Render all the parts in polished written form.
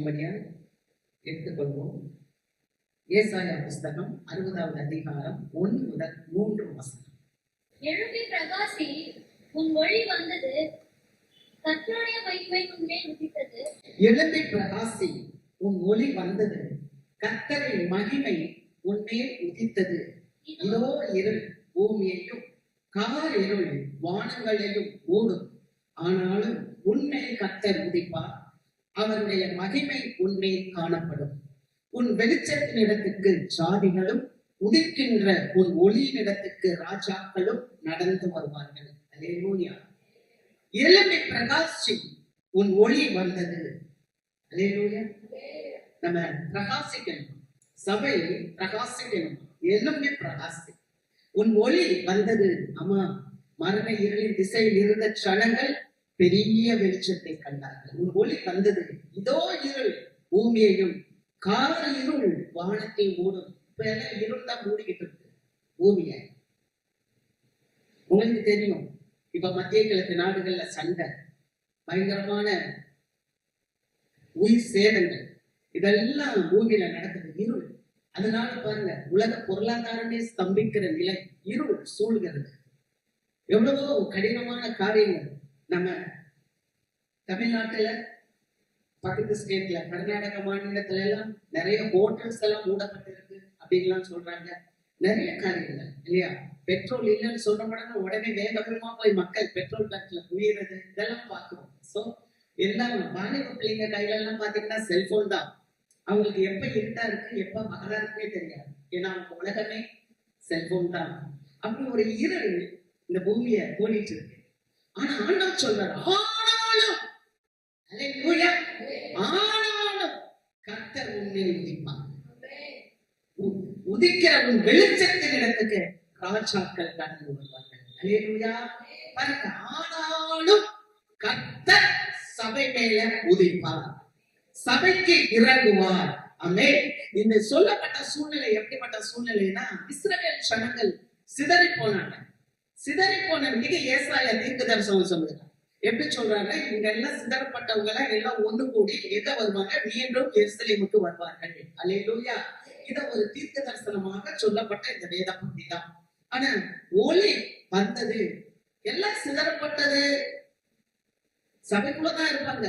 வாசிக்கும்படியாக எடுத்துக்கொள்வோம். ஏசாயா புஸ்தகம் 60வது அதிகாரம் 1 முதல் 3 வசனம். எழும்பி பிரகாசி, உன் ஒளி வந்தது, கர்த்தருடைய மகிமை உன்மேல் உதித்தது. எழும்பி பிரகாசி, உன் ஒளி வந்தது, கர்த்தரின் மகிமை உன்மேல் உதித்தது. இதோ இருள் பூமியையும் கார் இருள் வானங்களையும் ஓடும். ஆனாலும் உன்மேல் கர்த்தர் உதிப்பார், அவருடைய மகிமை உன்மேல் காணப்படும். உன் வெளிச்சத்தினிடத்துக்கு ஜாதிகளும் உதிக்கின்ற உன் ஒளியினிடத்துக்கு ராஜாக்களும் நடந்து வருவார்கள். அல்லேலூயா. எழும்பி பிரகாசி, உன் ஒளி வந்தது. அல்லேலூயா. நம்ம பிரகாசிக்கணும், சபை பிரகாசிக்கணும். எழும்பி பிரகாசி, உன் ஒளி வந்தது. அம்மா, மரண இருளின் திசையில் இருந்த ஜனங்கள் பெரிய வெளிச்சத்தை கண்டார்கள். உன் ஒளி வந்தது. இதோ இருள் பூமியையும் கார் இருள் வானத்தை ஓடும். இப்ப எல்லாம் இருள் தான் மூடிக்கிட்டு இருக்கு பூமியை. உங்களுக்கு தெரியும், இப்ப மத்திய கிழக்கு நாடுகள்ல சண்டை, பயங்கரமான உயிர் சேதங்கள், இதெல்லாம் பூமியில நடக்குது. இருள். அதனால பாருங்க, உலக பொருளாதாரமே ஸ்தம்பிக்கிற நிலை. இருள் சூழ்கிறது. எவ்வளவோ கடினமான காரியங்கள். நம்ம தமிழ்நாட்டுல, பக்கத்து ஸ்டேட்ல, கர்நாடக மாநிலத்துல எல்லாம் நிறைய ஹோட்டல்ஸ் எல்லாம் மூடப்பட்டிருக்கு அப்படின்லாம் சொல்றாங்க. நிறைய காரியங்கள் இல்லையா? பெட்ரோல் இல்லைன்னு சொல்ற உடனே வேகமா போய் மக்கள் பெட்ரோல் பேங்க்ல குளிர்றது, இதெல்லாம் பார்க்கிறோம். சோ எல்லாம் வாலிப பிள்ளைங்க கையில எல்லாம் பாத்தீங்கன்னா செல்போன் தான். அவங்களுக்கு எப்ப இருட்டா இருக்கு, எப்ப பகலா இருக்குன்னே தெரியாது. ஏன்னா அவங்க உலகமே செல்போன் தான். அப்படி ஒரு இருள் இந்த பூமியை ஓடிட்டு இருக்கு. ஆனா ஆண்டவர் சொல்றாரு, ஆனாலும் கர்த்தர் உன்மேல் உதிப்பார். உதிக்கிற உன் வெளிச்சத்தின் இடத்துக்கு ராஜாக்கள் கடந்து வருவார்கள். அல்லேலூயா. ஆனாலும் கர்த்தர் சபை மேல உதிப்பார், சபைக்கு இறங்குவார். ஆமென். இந்த சொல்லப்பட்ட சூழ்நிலை எப்படிப்பட்ட சூழ்நிலைன்னா, இஸ்ரவேல் ஜனங்கள் சிதறி போனாங்க. சிதறி போன மிக ஏசாயா தீர்க்கதரிசனம் சொல்லுறாங்க. எப்படி சொல்றாங்க? இங்க எல்லாம் சிதறப்பட்டவங்க எல்லாம் ஒண்ணு கூடி எங்க வருவாங்க? மீண்டும் எருசலேமுக்கு வருவார்கள். அல்லேலூயா. இத ஒரு தீர்க்க தரிசனமாக சொல்லப்பட்ட இந்த வேத பகுதி தான். ஆனா ஒளி வந்தது, எல்லாம் சிதறப்பட்டது. சபைக்குள்ளதான் இருப்பாங்க,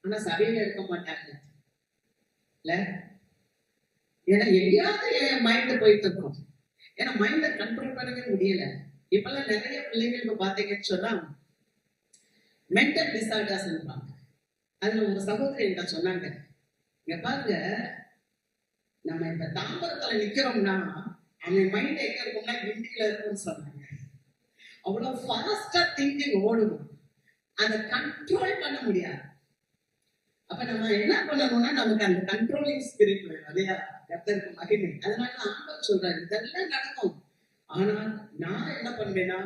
ஆனா சபையில இருக்க மாட்டாங்க. இல்ல, ஏன்னா எங்கேயாவது என் மைண்ட் போயிட்டு இருக்கோம். ஏன்னா மைண்ட கண்ட்ரோல் பண்ணவே முடியல. இப்பெல்லாம் நிறைய பிள்ளைங்களுக்கு பாத்தீங்கன்னு சொன்னா மென்டல் டிசார்டர்ஸ் இருப்பாங்க. அதுல ஒரு சகோதரி என்ன சொன்னாங்க, இங்க பாருங்க, நம்ம இப்ப தாம்பரத்துல நிக்கிறோம்னா அவன் மைண்ட் எங்க இருக்கும்னா கிண்டியில இருக்கும்னு சொன்னாங்க. அவ்வளவு ஃபாஸ்டா திங்கிங் ஓடுவோம், அதை கண்ட்ரோல் பண்ண முடியாது. அப்ப நம்ம என்ன பண்ணணும்னா, நமக்கு அந்த கண்ட்ரோலிங் ஸ்பிரிட் வேணும். இல்லையா? கர்த்தருக்கு மகிமை. அதனால ஆண்டவர் சொல்றாரு, இதெல்லாம் நடக்கும். ஆனா நான் என்ன பண்ணுவேன்னா,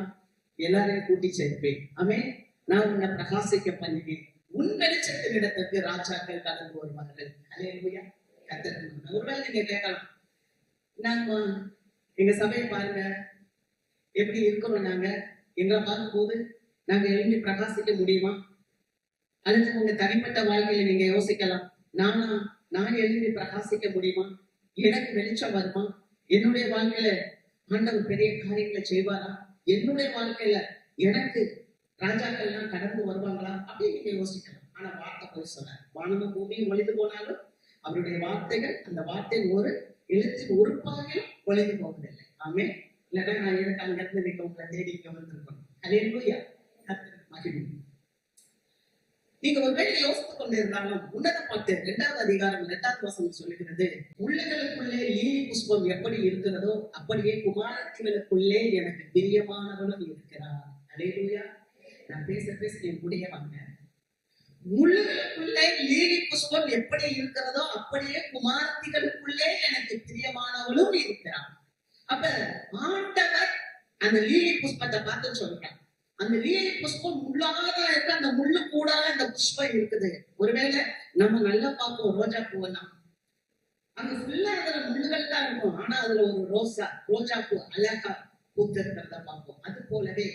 எல்லாரையும் கூட்டி சேர்ப்பேன். ஆமென். நான் உன்னை பிரகாசிக்க பண்ணுவேன். உன் வெளிச்சத்தின் இடத்துக்கு ராஜாக்கள் கடந்து வருவார்கள். அல்லேலூயா. கர்த்தருக்கு. ஒருவேளை நீங்க கேட்கலாம், நாங்க எங்க சபையை பாருங்க எப்படி இருக்கிறோம், நாங்க எங்களை பார்க்கும் போது நாங்க எழுதி பிரகாசிக்க முடியுமா? அல்லது உங்க தனிப்பட்ட வாழ்க்கையில நீங்க யோசிக்கலாம், நான் எழுதி பிரகாசிக்க முடியுமா? எனக்கு வெளிச்சம் வருமா? என்னுடைய வாழ்க்கையில ஆண்டவர் பெரிய காரியங்களை செய்வாரா? என்னுடைய வாழ்க்கையில எனக்கு ராஜாக்கள் எல்லாம் கடந்து வருவாங்களா அப்படின்னு நீங்க யோசிக்கலாம். ஆனா வார்த்தை போய் சொன்னார், வானமும் பூமியும் ஒளிந்து போனாலும் அவருடைய வார்த்தைகள், அந்த வார்த்தையின் ஒரு எழுத்தின் உறுப்பாகிலும் ஒளிந்து போவதில்லை. ஆமே. இல்லைன்னா நான் எனக்கு அங்க இருந்து நீங்க உங்களை தேடி இங்க வந்திருக்கணும். அல்லேலூயா. கர்த்தருக்கு மகிமை. நீங்க ஒருவேளை யோசித்துக் கொண்டிருந்தாலும், உன்னத பாட்டு 2வது அதிகாரம் 2வது வசனம் சொல்லுகிறது, உள்ளங்களுக்குள்ளே லீலி புஷ்பம் எப்படி இருக்கிறதோ அப்படியே குமாரத்திகளுக்குள்ளே எனக்கு பிரியமானவளும் இருக்கிறார். அல்லேலூயா. நான் பேச என் கூடிய வாங்க. முள்ளுகளுக்குள்ளே லீலி புஷ்பம் எப்படி இருக்கிறதோ அப்படியே குமாரத்திகளுக்குள்ளே எனக்கு பிரியமானவளும் இருக்கிறார். அப்ப ஆண்டவர் அந்த லீலி புஷ்பத்தை பார்த்து சொல்றான், அந்த லீலி புஷ்பம் முள்ளாதான் இருக்கு, அந்த முள்ளு கூட அந்த புஷ்பம் இருக்குது. ஒருவேளை நம்ம நல்லா பார்ப்போம் ரோஜா பூவெல்லாம், அங்க ஃபுல்லா அதுல முள்ளுகள் தான் இருக்கும், ஆனா அதுல ஒரு ரோஜா பூ அழகா பூத்து இருக்கிறத பார்ப்போம். அது போலவே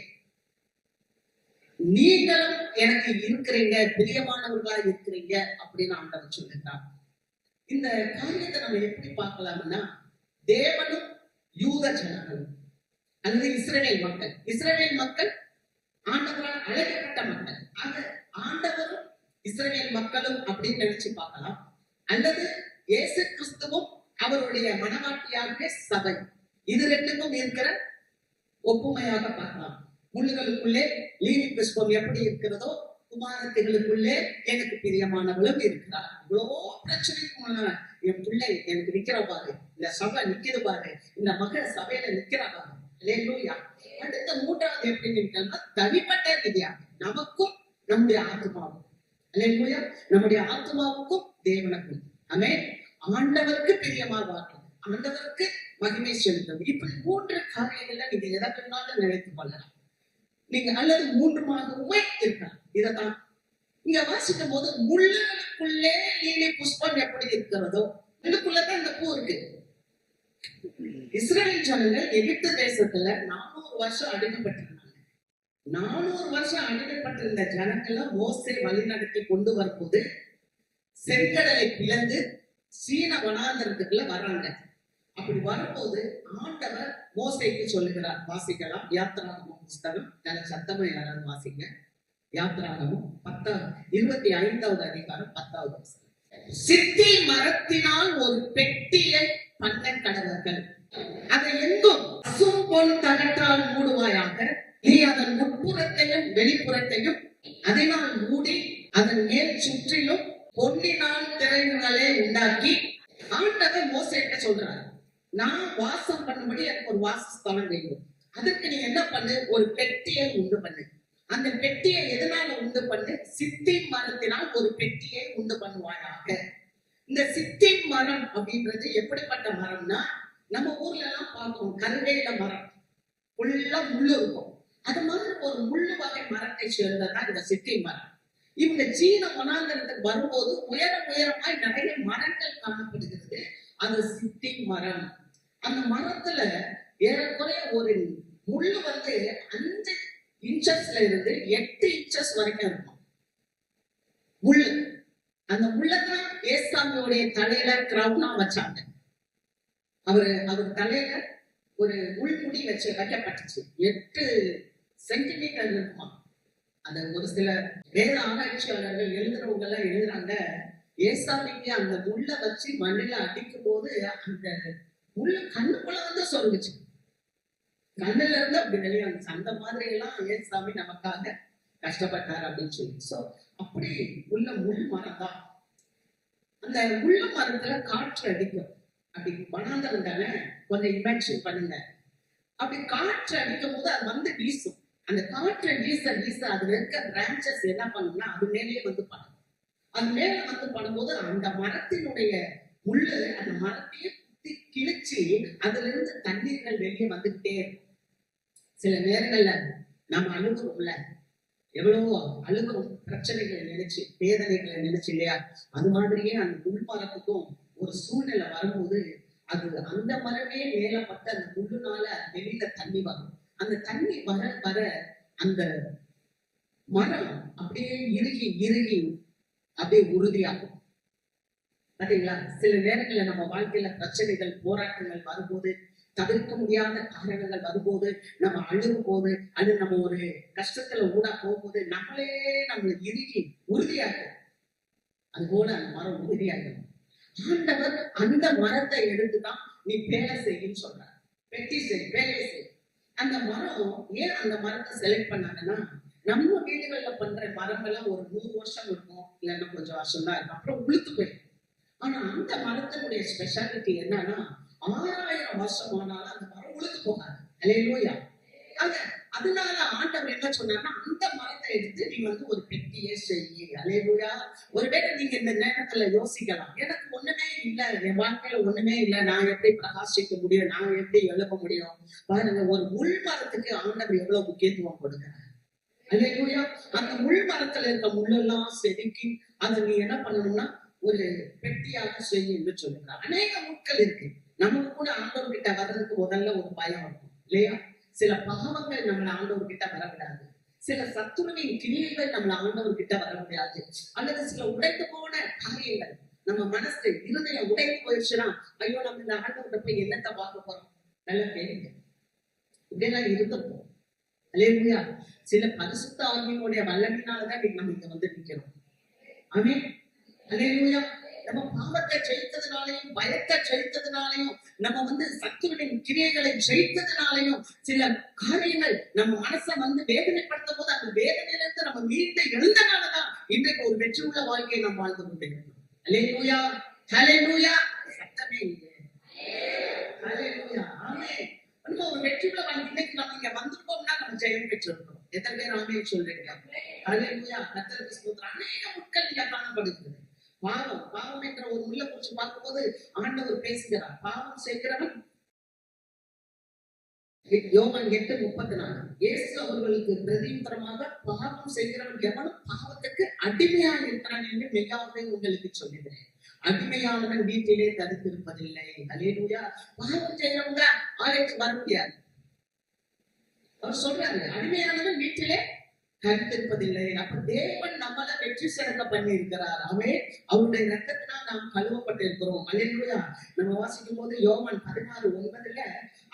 நீங்களும் எனக்கு இருக்கிறீங்க, பிரியமானவர்களா இருக்கிறீங்க அப்படின்னு ஆண்டவர் சொல்லுகிறார். இந்த காரியத்தை நம்ம எப்படி பார்க்கலாம்னா, தேவனும் யூத ஜனங்களும் அல்லது இஸ்ரவேல் மக்கள் ஆண்டவரால் அழைக்கப்பட்ட மக்கள். ஆக ஆண்டவரும் இஸ்ரவேல் மக்களும் அப்படின்னு நினைச்சு பார்க்கலாம். அல்லது இயேசு கிறிஸ்துவும் அவருடைய மனவாட்டியாக சபை, இது ரெண்டுக்கும் இருக்கிற ஒப்புமையாக பார்க்கலாம். முள்ளுகளுக்குள்ளே லீலி புஷ்பம் எப்படி இருக்கிறதோ, குமாரத்திகளுக்குள்ளே எனக்கு பிரியமானவளும் இருக்கிறார். இவ்வளவோ பிரச்சனைக்கு என் பிள்ளை எனக்கு நிக்கிற பாரு, இந்த சபை நிக்கிற பாரு, இந்த மகள் சபையில நிக்கிற பாரு. அல்லேலூயா. அடுத்த மூன்றாவது எப்படி நிற்கணும்னா, தனிப்பட்ட ரீதியாக நமக்கும் நம்முடைய ஆத்மாவும், அல்லேலூயா, நம்முடைய ஆத்மாவுக்கும் தேவனுக்கும் ஆமென், ஆண்டவருக்கு பிரியமாவார்கள், ஆண்டவருக்கு மகிமை செலுத்தும். இப்படி மூன்று காரியங்கள்ல நீங்க எதை வேணாலும் நினைத்து கொள்ளலாம். நீங்க அல்லது மூன்றுமாகவுமே இருக்கலாம். இதைத்தான் இங்க வாசிக்கும் போது, முள்ளுகளுக்குள்ளே லீலி புஷ்பம் எப்படி இருக்கிறதோ இதுக்குள்ளதான் இந்த பூ இருக்கு. இஸ்ரவேல் ஜனங்கள் எகிப்து தேசத்துல 400 வருஷம் அடிமைப்பட்டிருந்தாங்க. 400 வருஷம் அடிமைப்பட்டிருந்த ஜனங்களை மோசே வழிநடத்தி கொண்டு வரும்போது செங்கடலை பிளந்து சீன வனாந்தரத்துக்குள்ள வர்றாங்க. அப்படி வரும்போது ஆண்டவர் மோசேக்கு சொல்லுகிறார். வாசிக்கலாம், யாத்திராகமம் புஸ்தகம், நல்ல சத்தமா யாராவது வாசிங்க. யாத்திராகமம் 25வது அதிகாரம் 10வது வசனம். சித்தி மரத்தினால் ஒரு பெட்டியை பண்ண கடவர்கள், அதை எங்கும் பசும் பொன் தகட்டால் மூடுவாயாக. நீ அதன் உட்புறத்தையும் வெளிப்புறத்தையும் அதனால் மூடி அதன் மேல் சுற்றிலும் பொன்னினால் திரைகளை உண்டாக்கி. ஆண்டவர் மோசேட்ட சொல்றார், நான் வாசம் பண்ணும்படி எனக்கு ஒரு வாசஸ்தலம் வேண்டும். அதுக்கு நீ என்ன பண்ணு, ஒரு பெட்டியை உண்டு பண்ணு. அந்த பெட்டியை எதனால உண்டு பண்ணு, சித்தி மரத்தினால் ஒரு பெட்டியை உண்டு பண்ணுவாயாக. இந்த சித்தி மரம் அப்படின்றது எப்படிப்பட்ட மரம்னா, நம்ம ஊர்ல எல்லாம் பார்ப்போம், கருவேல மரம் ஃபுல்லா முள்ளு இருக்கும். அது மாதிரி ஒரு முள்ளு வகை மரத்தை சேர்ந்ததான் இந்த சித்தி மரம். இவங்க சீன வனாந்தரத்துக்கு வரும்போது உயரமாய் நிறைய மரங்கள் காணப்படுகிறது. அது சித்தி மரம். அந்த மரத்துல ஏறக்குறைய ஒரு முள்ளு 5 இன்ச்சஸ்ல இருந்து 8 இன்ச்சஸ் வரைக்கும் இருக்கும் முள்ளு. அந்த முள்ளதான் ஏசாமியோடைய தலையில கிரவுனா வச்சாங்க. அவர் தலையில ஒரு முள்முடி வைக்கப்பட்டுச்சு. 8 சென்டிமீட்டர் இருக்குமா. அந்த ஒரு சில வேத ஆராய்ச்சியாளர்கள் எழுதுறவங்க எல்லாம் எழுதுறாங்க, ஏசாமிக்கு அந்த முள்ள வச்சு மண்ணில அடிக்கும் போது அந்த முள்ள கண்ணுக்குள்ள சொல்லுச்சு, கண்ணுல இருந்து அப்படி வெளியே வந்துச்சு. அந்த மாதிரி எல்லாம் ஏசாமி நமக்காக கஷ்டப்பட்டார் அப்படின்னு சொல்லி. சோ அப்படி உள்ள முள் மரம் தான். அந்த முள்ள மரத்துல காற்று அடிக்கும். அப்படி வனாந்தரம் தானே, கொஞ்சம் இமேஜின் பண்ணுங்க. அப்படி காற்று அடிக்கும் போது அது வீசும். அந்த காற்றை வீச அதுல இருக்க பிரான்சஸ் என்ன பண்ணும்னா, அது மேலேயே பண்ணும். அது மேல பண்ணும்போது அந்த மரத்தினுடைய முள்ளு அந்த மரத்தையே குத்தி கிழிச்சு அதுல இருந்து தண்ணீர்கள் வெளியே வந்துகிட்டே இருக்கும். சில நேரங்கள்ல நம்ம அழுகுறோம்ல, எவ்வளவோ அழுகுறோம், பிரச்சனைகளை நினைச்சு, வேதனைகளை நினைச்சு இல்லையா? அது மாதிரியே அந்த முள்மரத்துக்கும் ஒரு சூழ்நிலை வரும்போது அது அந்த மரமே மேல பட்டு அந்த முள்ளுனால வெளியில தண்ணி வரும். அந்த தண்ணி வர அந்த மரம் அப்படியே இறுகி அப்படியே உறுதியாகும். பாத்தீங்களா? சில நேரங்கள்ல நம்ம வாழ்க்கையில பிரச்சனைகள், போராட்டங்கள் வரும்போது, தவிர்க்க முடியாத காரணங்கள் வரும்போது, நம்ம அழுகும் போது, அது நம்ம ஒரு கஷ்டத்துல ஊடா போகும்போது நம்மளே நம்ம இறுகி உறுதியாகும். அது போல அந்த மரம் உறுதியாகும். ஆண்டவர் அந்த மரத்தை எடுத்துதான் நீ வேலை செய்யுன்னு சொல்றார். வெட்டி செய், வேலை செய். அந்த மரம் ஏன் அந்த மரத்தை செலக்ட் பண்ணாங்கன்னா, நம்ம வீடுகள்ல பண்ற மரங்கள்லாம் ஒரு 100 வருஷம் இருக்கும், இல்லைன்னா கொஞ்சம் வருஷம் தான் இருக்கும், அப்புறம் உளுத்து போயிடும். ஆனா அந்த மரத்தினுடைய ஸ்பெஷாலிட்டி என்னன்னா, 6000 வருஷம் ஆனாலும் அந்த மரம் உளுத்து போகாது. அல்லேலூயா. அதனால ஆண்டவர் என்ன சொன்னார்னா, அந்த மரத்தை எடுத்து நீ ஒரு பெட்டியே செய்ய. அல்லேலூயா. ஒருவேளை நீங்க இந்த நேரத்துல யோசிக்கலாம், எனக்கு ஒண்ணுமே இல்லை, என் வாழ்க்கையில ஒண்ணுமே இல்லை, நான் எப்படி பிரகாசிக்க முடியும், நான் எப்படி எழுப்ப முடியும்? பாருங்க, ஒரு முள் மரத்துக்கு ஆண்டவர் எவ்வளவு முக்கியத்துவம் கொடுக்கிறார். அல்லேலூயா. அந்த முள் மரத்துல இருக்க முள்ளெல்லாம் செதுக்கி அதை நீ என்ன பண்ணணும்னா ஒரு பெட்டியாக செய்ய என்று சொல்லுகிறார். அநேக முட்கள் இருக்கு. நமக்கு கூட ஆண்டவர் கிட்ட வர்றதுக்கு முதல்ல ஒரு பயம் இருக்கும் இல்லையா? சில பாவங்கள் நம்மளை ஆண்டவர் கிட்ட வரவிடாது. சில சத்துருவின் கிரியைகள் நம்மள ஆண்டவர் கிட்ட வர முடியாது. அல்லது சில உடைந்து போன காரியங்கள் நம்ம மனசு இருதயம் உடைந்து போயிடுச்சுன்னா, ஐயோ நம்ம இந்த ஆண்டவர்கிட்ட போய் என்னத்தை பார்க்க போறோம்? நல்ல கேளுங்க. இப்படியெல்லாம் இருந்திருக்கும். அல்லேலூயா. சில பரிசுத்த ஆவியினுடைய வல்லமையினாலதான் நம்ம இங்க வந்து நிக்கிறோம். ஆமென். அல்லேலூயா. நம்ம பாவத்தை ஜெயித்ததுனாலையும் பயத்தை ஜெயித்ததுனாலையும் நம்ம வந்து சத்துருவின் கிரியைகளை ஜெயித்ததுனாலையும் சில காரியங்கள் நம்ம மனசை வந்து வேதனைப்படுத்தும் போது அந்த வேதனையிலிருந்து நம்ம மீண்டு எழுந்தனாலதான் இன்றைக்கு ஒரு வெற்றி உள்ள வாழ்க்கையை நம்ம வாழ்ந்து கொண்டிருக்கிறோம். அல்லேலூயா. ஹல்லேலூயா. சத்தமே இல்லை. ஹல்லேலூயா. ஆமென். நம்ம ஒரு வெற்றி உள்ள வாழ்க்கை இன்னைக்கு நம்ம இங்க வந்திருக்கோம்னா நம்ம ஜெயம் பெற்றிருக்கிறோம். எத்தனை பேர் ஆமென் சொல்றீங்க? ஹல்லேலூயா. கர்த்தருக்கு ஸ்தோத்திரம். அநேக மக்கள் இங்க காணப்படுகிறது. பாவம் என்ற ஒரு முள்ள குறிச்சு பார்க்கும்போது ஆண்டவர் பேசுகிறார். பாவம் செய்கிறவன் யோவான் 8:34 இயேசு அவர்களுக்கு பிரதியுத்தரமாக பாவம் செய்கிறவன் எவனும் பாவத்துக்கு அடிமையா இருக்கிறான் என்று மெய்யாகவே உங்களுக்கு சொல்லுகிறேன். அடிமையானவன் வீட்டிலே தடுத்திருப்பதில்லை. அல்லேலூயா. பாவம் செய்யறவங்க ஆலயத்துக்கு வர முடியாது. அவர் சொல்றாரு, அடிமையானவன் வீட்டிலே கருத்திருப்பதில்லை. அப்ப தேவன் நம்மள வெற்றி சிறக்க பண்ணி இருக்கிறார். அவருடைய ரத்தத்தினால் நாம் கழுவப்பட்டிருக்கிறோம். அல்லேலூயா. நம்ம வாசிக்கும் போது யோவான் 16:9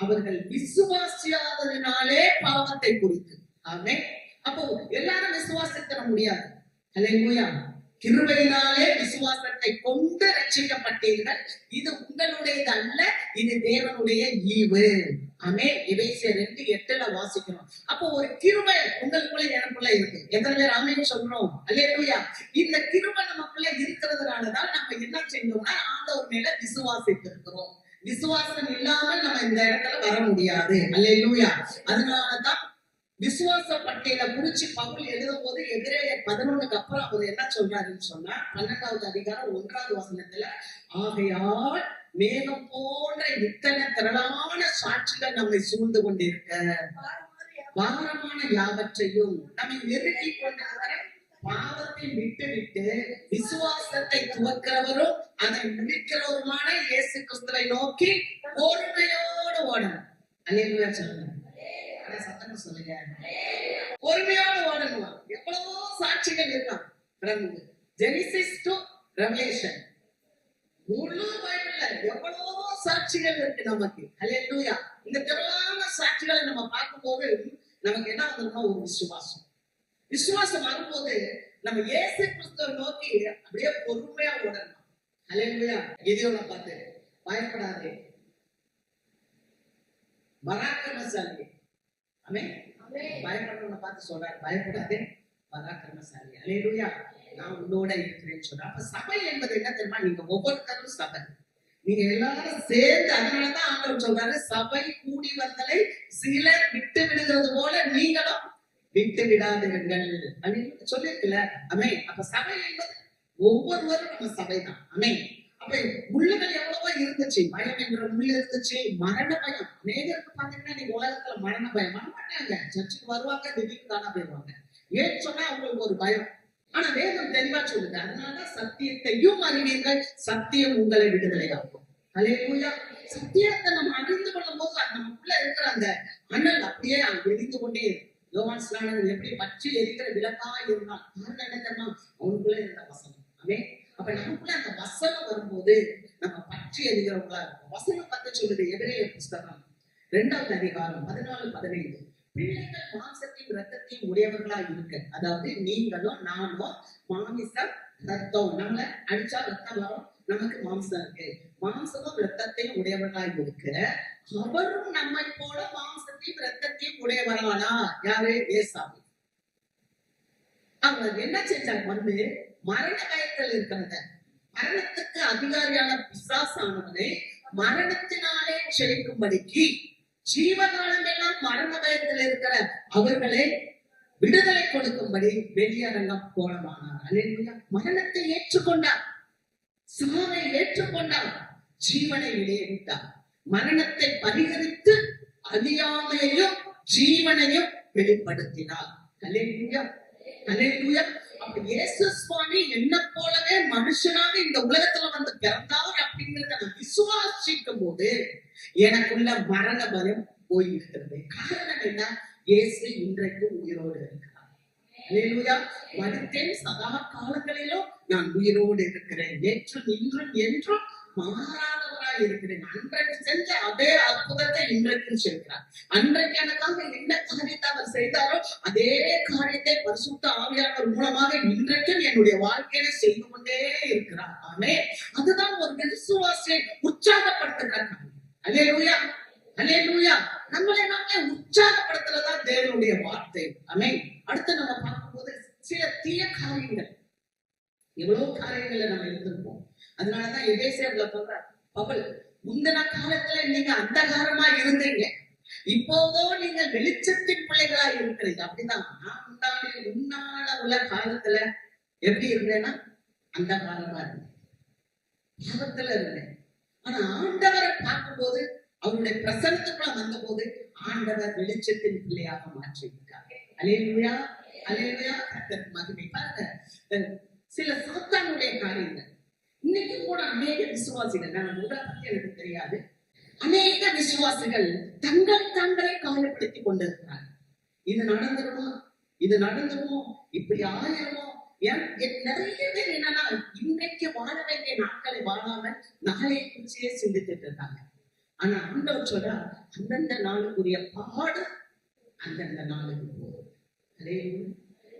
அவர்கள் விசுவாசியாததினாலே பாவத்தை குறித்து. ஆமென். அப்போ எல்லாரும் விசுவாசிக்க முடியாது. அல்லேலூயா. கிருபையினாலே விசுவாசத்தை கொண்டு ரட்சிக்கப்பட்டீர்கள். இது உங்களுடையது அல்ல, இது தேவனுடைய ஈவு. ஆமென். எபேசியர் 2:8 வாசிக்கிறோம். அப்போ ஒரு கிருபை உங்களுக்குள்ள எனக்குள்ள இருக்கு. எத்தனை பேர் ஆமென் சொல்றோம்? அல்லேலூயா. இந்த கிருபை நமக்குள்ள இருக்கிறதுனாலதான் நம்ம என்ன செஞ்சோம்னா ஆண்டவர் மேல விசுவாசித்திருக்கிறோம். விசுவாசம் இல்லாமல் நம்ம இந்த இடத்துல வர முடியாது. அல்லேலூயா. அதனாலதான் விசுவாச பட்டியலை குறிச்சு பவுல் எழுதும் போது எபிரேயர் 11 அப்புறம் அவர் என்ன சொல்றாருன்னு சொன்னா 12வது அதிகாரம் 1வது வசனத்துல, ஆகையால் மேகம் போன்ற இத்தனை திரளான சாட்சிகள் நம்மை சூழ்ந்து கொண்டிருக்க பாரமான யாவற்றையும் நம்மை நெருக்கி கொண்டிருக்கிற பாவத்தை விட்டு விசுவாசத்தை துவக்கிறவரும் அதை முடிக்கிறவருமான இயேசு கிறிஸ்துவை நோக்கி பொறுமையோடு ஓடணும். அல்லேலூயா சொல்லுங்க. சத்தம் சொல்லுங்க. பொறுமையோடு ஓடணும். எவ்வளவோ சாட்சிகள் இருக்கான். ஜெனிசிஸ் டு ரெவலேஷன் முழு பைபிள்ல எவ்வளவோ சாட்சிகள் இருக்கு நமக்கு. அல்லேலூயா. இந்த திரளான சாட்சிகளை நம்ம பார்க்கும்போது நமக்கு என்ன வந்தோம்னா ஒரு விசுவாசம். விசுவாசம் வரும்போது நம்ம இயேசு கிறிஸ்துவை நோக்கி அப்படியே பொறுமையா ஓடணும். அல்லேலூயா. கிதியோனை பார்த்து பயப்படாதே, பராக்கிரமசாலி. ஆமென். பயப்படுறவனை பார்த்து சொல்றாரு, பயப்படாதே, பராக்கிரமசாலி. அல்லேலூயா. நான் உன்னோட இருக்கிறேன்னு சொல்றேன். அப்ப சபை என்பது என்ன தெரியுமா? நீங்க ஒவ்வொருத்தரும் சபை. நீங்க எல்லாரும் சேர்ந்து, அதனாலதான் ஆண்டவர் சொல்றாரு, சபை கூடி வந்தலை சிலர் விட்டு விடுகிறது போல நீங்களும் விட்டு விடாதீர்கள் அப்படின்னு சொல்லிருக்கல. ஆமென். அப்ப சபை என்பது ஒவ்வொருவரும் நம்ம சபைதான். ஆமென். அப்ப முள்ளுகள் எவ்வளவோ இருந்துச்சு. பயம் என்ற முள் இருந்துச்சு. மரண பயம் அநேகருக்கு பாத்தீங்கன்னா நீங்க உலகத்துல மரண பயம் மாட்டாங்க. சர்ச்சுக்கு வருவாங்க, திடீர்னு தானா போயிடுவாங்க. ஏன்னு சொன்னா அவங்களுக்கு ஒரு பயம். ஆனா வேதம் தெளிவா சொல்லுது, அதனால சத்தியத்தையும் அறிவீர்கள், சத்தியம் உங்களை விடுதலையாகும். அல்லேலூயா. சத்தியத்தை நம்ம அறிந்து கொள்ளும் போது நமக்குள்ள இருக்கிற அந்த அனல் அப்படியே எரிந்து கொண்டே இருக்கும். யோவான் ஸ்நானகன் எப்படி பற்றி எரிக்கிற விளக்கா இருந்தான். காரணம் என்ன தெரியுமா? அவனுக்குள்ள இருந்த வசனம். ஆமென். அப்ப நமக்குள்ள அந்த வசனம் வரும்போது நம்ம பற்றி எரிகிறவங்களா இருக்கும். வசனம் பத்தி சொல்லுது எபிரேயர் புஸ்தகம் 2வது அதிகாரம் 14-15 பிள்ளைகள் மாம்சத்தையும் ரத்தத்தையும் உடையவர்களா இருக்க, அதாவது நீங்களும் நானும் மாமிசம் ரத்தம், நம்மள அடிச்சா ரத்தம் வரும், நமக்கு மாம்சம் இருக்கு, மாம்சமும் ரத்தத்தையும் உடையவர்களா இருக்க அவரும் நம்மை போல மாம்சத்தையும் ரத்தத்தையும் உடையவர்களா. யாரு? ஏசாமி. அவர் என்ன செஞ்சார்? வந்து மரண பயத்தில் இருக்கிறத, மரணத்துக்கு அதிகாரியான பிசாசானவனை மரணத்தினாலே செழிக்கும்படிக்கு ஜீவகாலம் எல்லாம் மரண பயத்தில் இருக்கிற அவர்களை விடுதலை கொடுக்கும்படி வெளியரங்கம் கோலமானார். அல்லேலூயா. மரணத்தை ஏற்றுக்கொண்டார், சாவை ஏற்றுக்கொண்டார், ஜீவனை வெளியிட்டார். மரணத்தை பரிகரித்து அறியாமையையும் ஜீவனையும் வெளிப்படுத்தினார். அல்லேலூயா. அல்லேலூயா. அப்ப இயேசு சுவாமி என்ன போலவே மனுஷனாக இந்த உலகத்துல வந்து பிறந்தார் அப்படிங்கறத நான் விசுவாசிக்கும் போது எனக்குள்ள மரண பயம் போய்விடுகிறது. காரணம் என்ன? இயேசு இன்றைக்கு உயிரோடு இருக்கிறார். அல்லேலூயா. மரித்தேன், சதா காலங்களிலும் நான் உயிரோடு இருக்கிறேன், நேற்றும் இன்றும் என்றும் மாறாதவராய் இருக்கிறேன். அன்றைக்கு செஞ்ச அதே அற்புதத்தை இன்றைக்கும் செய்கிறார். அன்றைக்கு எனக்காக என்ன காரியத்தை அவர் செய்தாரோ அதே காரியத்தை பரிசுத்த ஆவியானவர் மூலமாக இன்றைக்கும் என்னுடைய வாழ்க்கையில செய்து கொண்டே இருக்கிறார். ஆமே, அதுதான் ஒரு விசுவாசியை உற்சாகப்படுத்துகிற காரியம். அல்லேலூயா, அல்லேலூயா. நம்மளை நாமே உற்சாகப்படுத்துறதா தேவனுடைய வார்த்தை. ஆமே. அடுத்து நம்ம பார்க்கும்போது சில தீய காரியங்கள், எவ்வளவு காரியங்களை நம்ம இருந்திருப்போம். அதனாலதான் எபேசியர்ல சொல்ற பவுல், முந்தின காலத்துல நீங்க அந்தகாரமா இருந்தீங்க, இப்போதோ நீங்க வெளிச்சத்தின் பிள்ளைகளா இருக்கிறீங்க. அப்படிதான் நான் முன்னால உள்ள காலத்துல எப்படி இருந்தேன்னா அந்தகாரமா இருந்தேன், பாவத்துல இருந்தேன். ஆனா ஆண்டவரை பார்க்கும்போது, அவருடைய பிரசன்னத்துக்குள்ள வந்த போது ஆண்டவர் வெளிச்சத்தின் பிள்ளையாக மாற்றியிருக்காங்க. அல்லேலூயா, அல்லேலூயா. கர்த்தருக்கு மகிமை. பாருங்க, சில சாத்தானுடைய காரியங்கள் இன்னைக்கு கூட அநேக விசுவாசிகள், நான் முதல் பத்தி எனக்கு தெரியாது, அநேக விசுவாசிகள் தங்களை காயப்படுத்திக் கொண்டிருக்கிறார்கள். இது நடந்துருமோ, இது நடந்துருமோ, இப்படி ஆயிரமோ. நிறைய பேர் என்னன்னா இன்றைக்கு வாழ வேண்டிய நாட்களை வாழாம நாளைய குறிச்சே சிந்தித்துட்டு இருக்காங்க. ஆனா ஆண்டவர் சொல்றா, அந்தந்த நாளுக்குரிய பாடு அந்தந்த நாளுக்கு போகும். அதே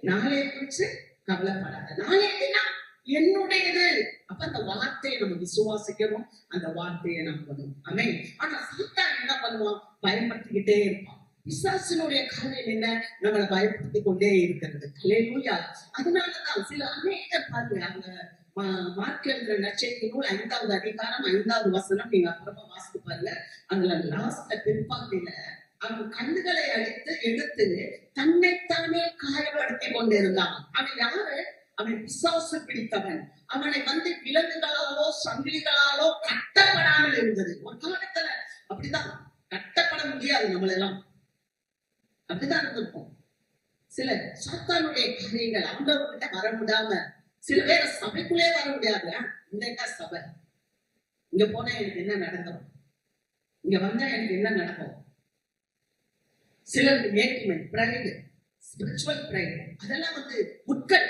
நாளைய குறிச்சு கவலைப்படாத, நாளைய தினம் என்னுடையது. அப்ப அந்த வார்த்தையை நம்ம விசுவாசிக்கணும், அந்த வார்த்தையை நம்ம பண்ணுவோம். ஆமென். ஆனா சாத்தான் என்ன பண்ணுவான்? பயன்படுத்திக்கிட்டே இருப்பான். பிசாசினுடைய காரியம் என்ன? நம்மளை பயப்படுத்தி கொண்டே இருக்கிறது. அல்லேலூயா. அதனாலதான் சில அநேகர் பாருங்க, அவங்க மார்க் எழுதுற நற்செய்தி நூல் 5வது அதிகாரம் 5வது வசனம் நீங்க அப்புறமா வாசித்து பாருங்க. அதுல லாஸ்ட்ல பிற்பாட்டில அவன் கண்ணுகளை அடித்து எடுத்து தன்னைத்தானே காயப்படுத்தி கொண்டிருந்தான். அவன் யாரு? அவன் பிசாசு பிடித்தவன். அவனை விலங்குகளாலோ சங்கிலிகளாலோ கட்டப்படாமல் இருந்தது. ஒரு காலத்துல அப்படிதான், கட்டப்பட முடியாது நம்மளெல்லாம், அப்படிதான் இருந்திருக்கும். சில சாத்தானுடைய காரியங்கள் ஆண்டவர்கிட்ட வர முடியாம, சில பேர் சபைக்குள்ளே வர முடியாது. இந்த சபை, இங்க போனா எனக்கு என்ன நடக்கும், இங்க வந்தா எனக்கு என்ன நடக்கும். சிலர் ஏற்றுமை, பிரைடு, ஸ்பிரிச்சுவல் பிரைடு, அதெல்லாம் உட்கள்.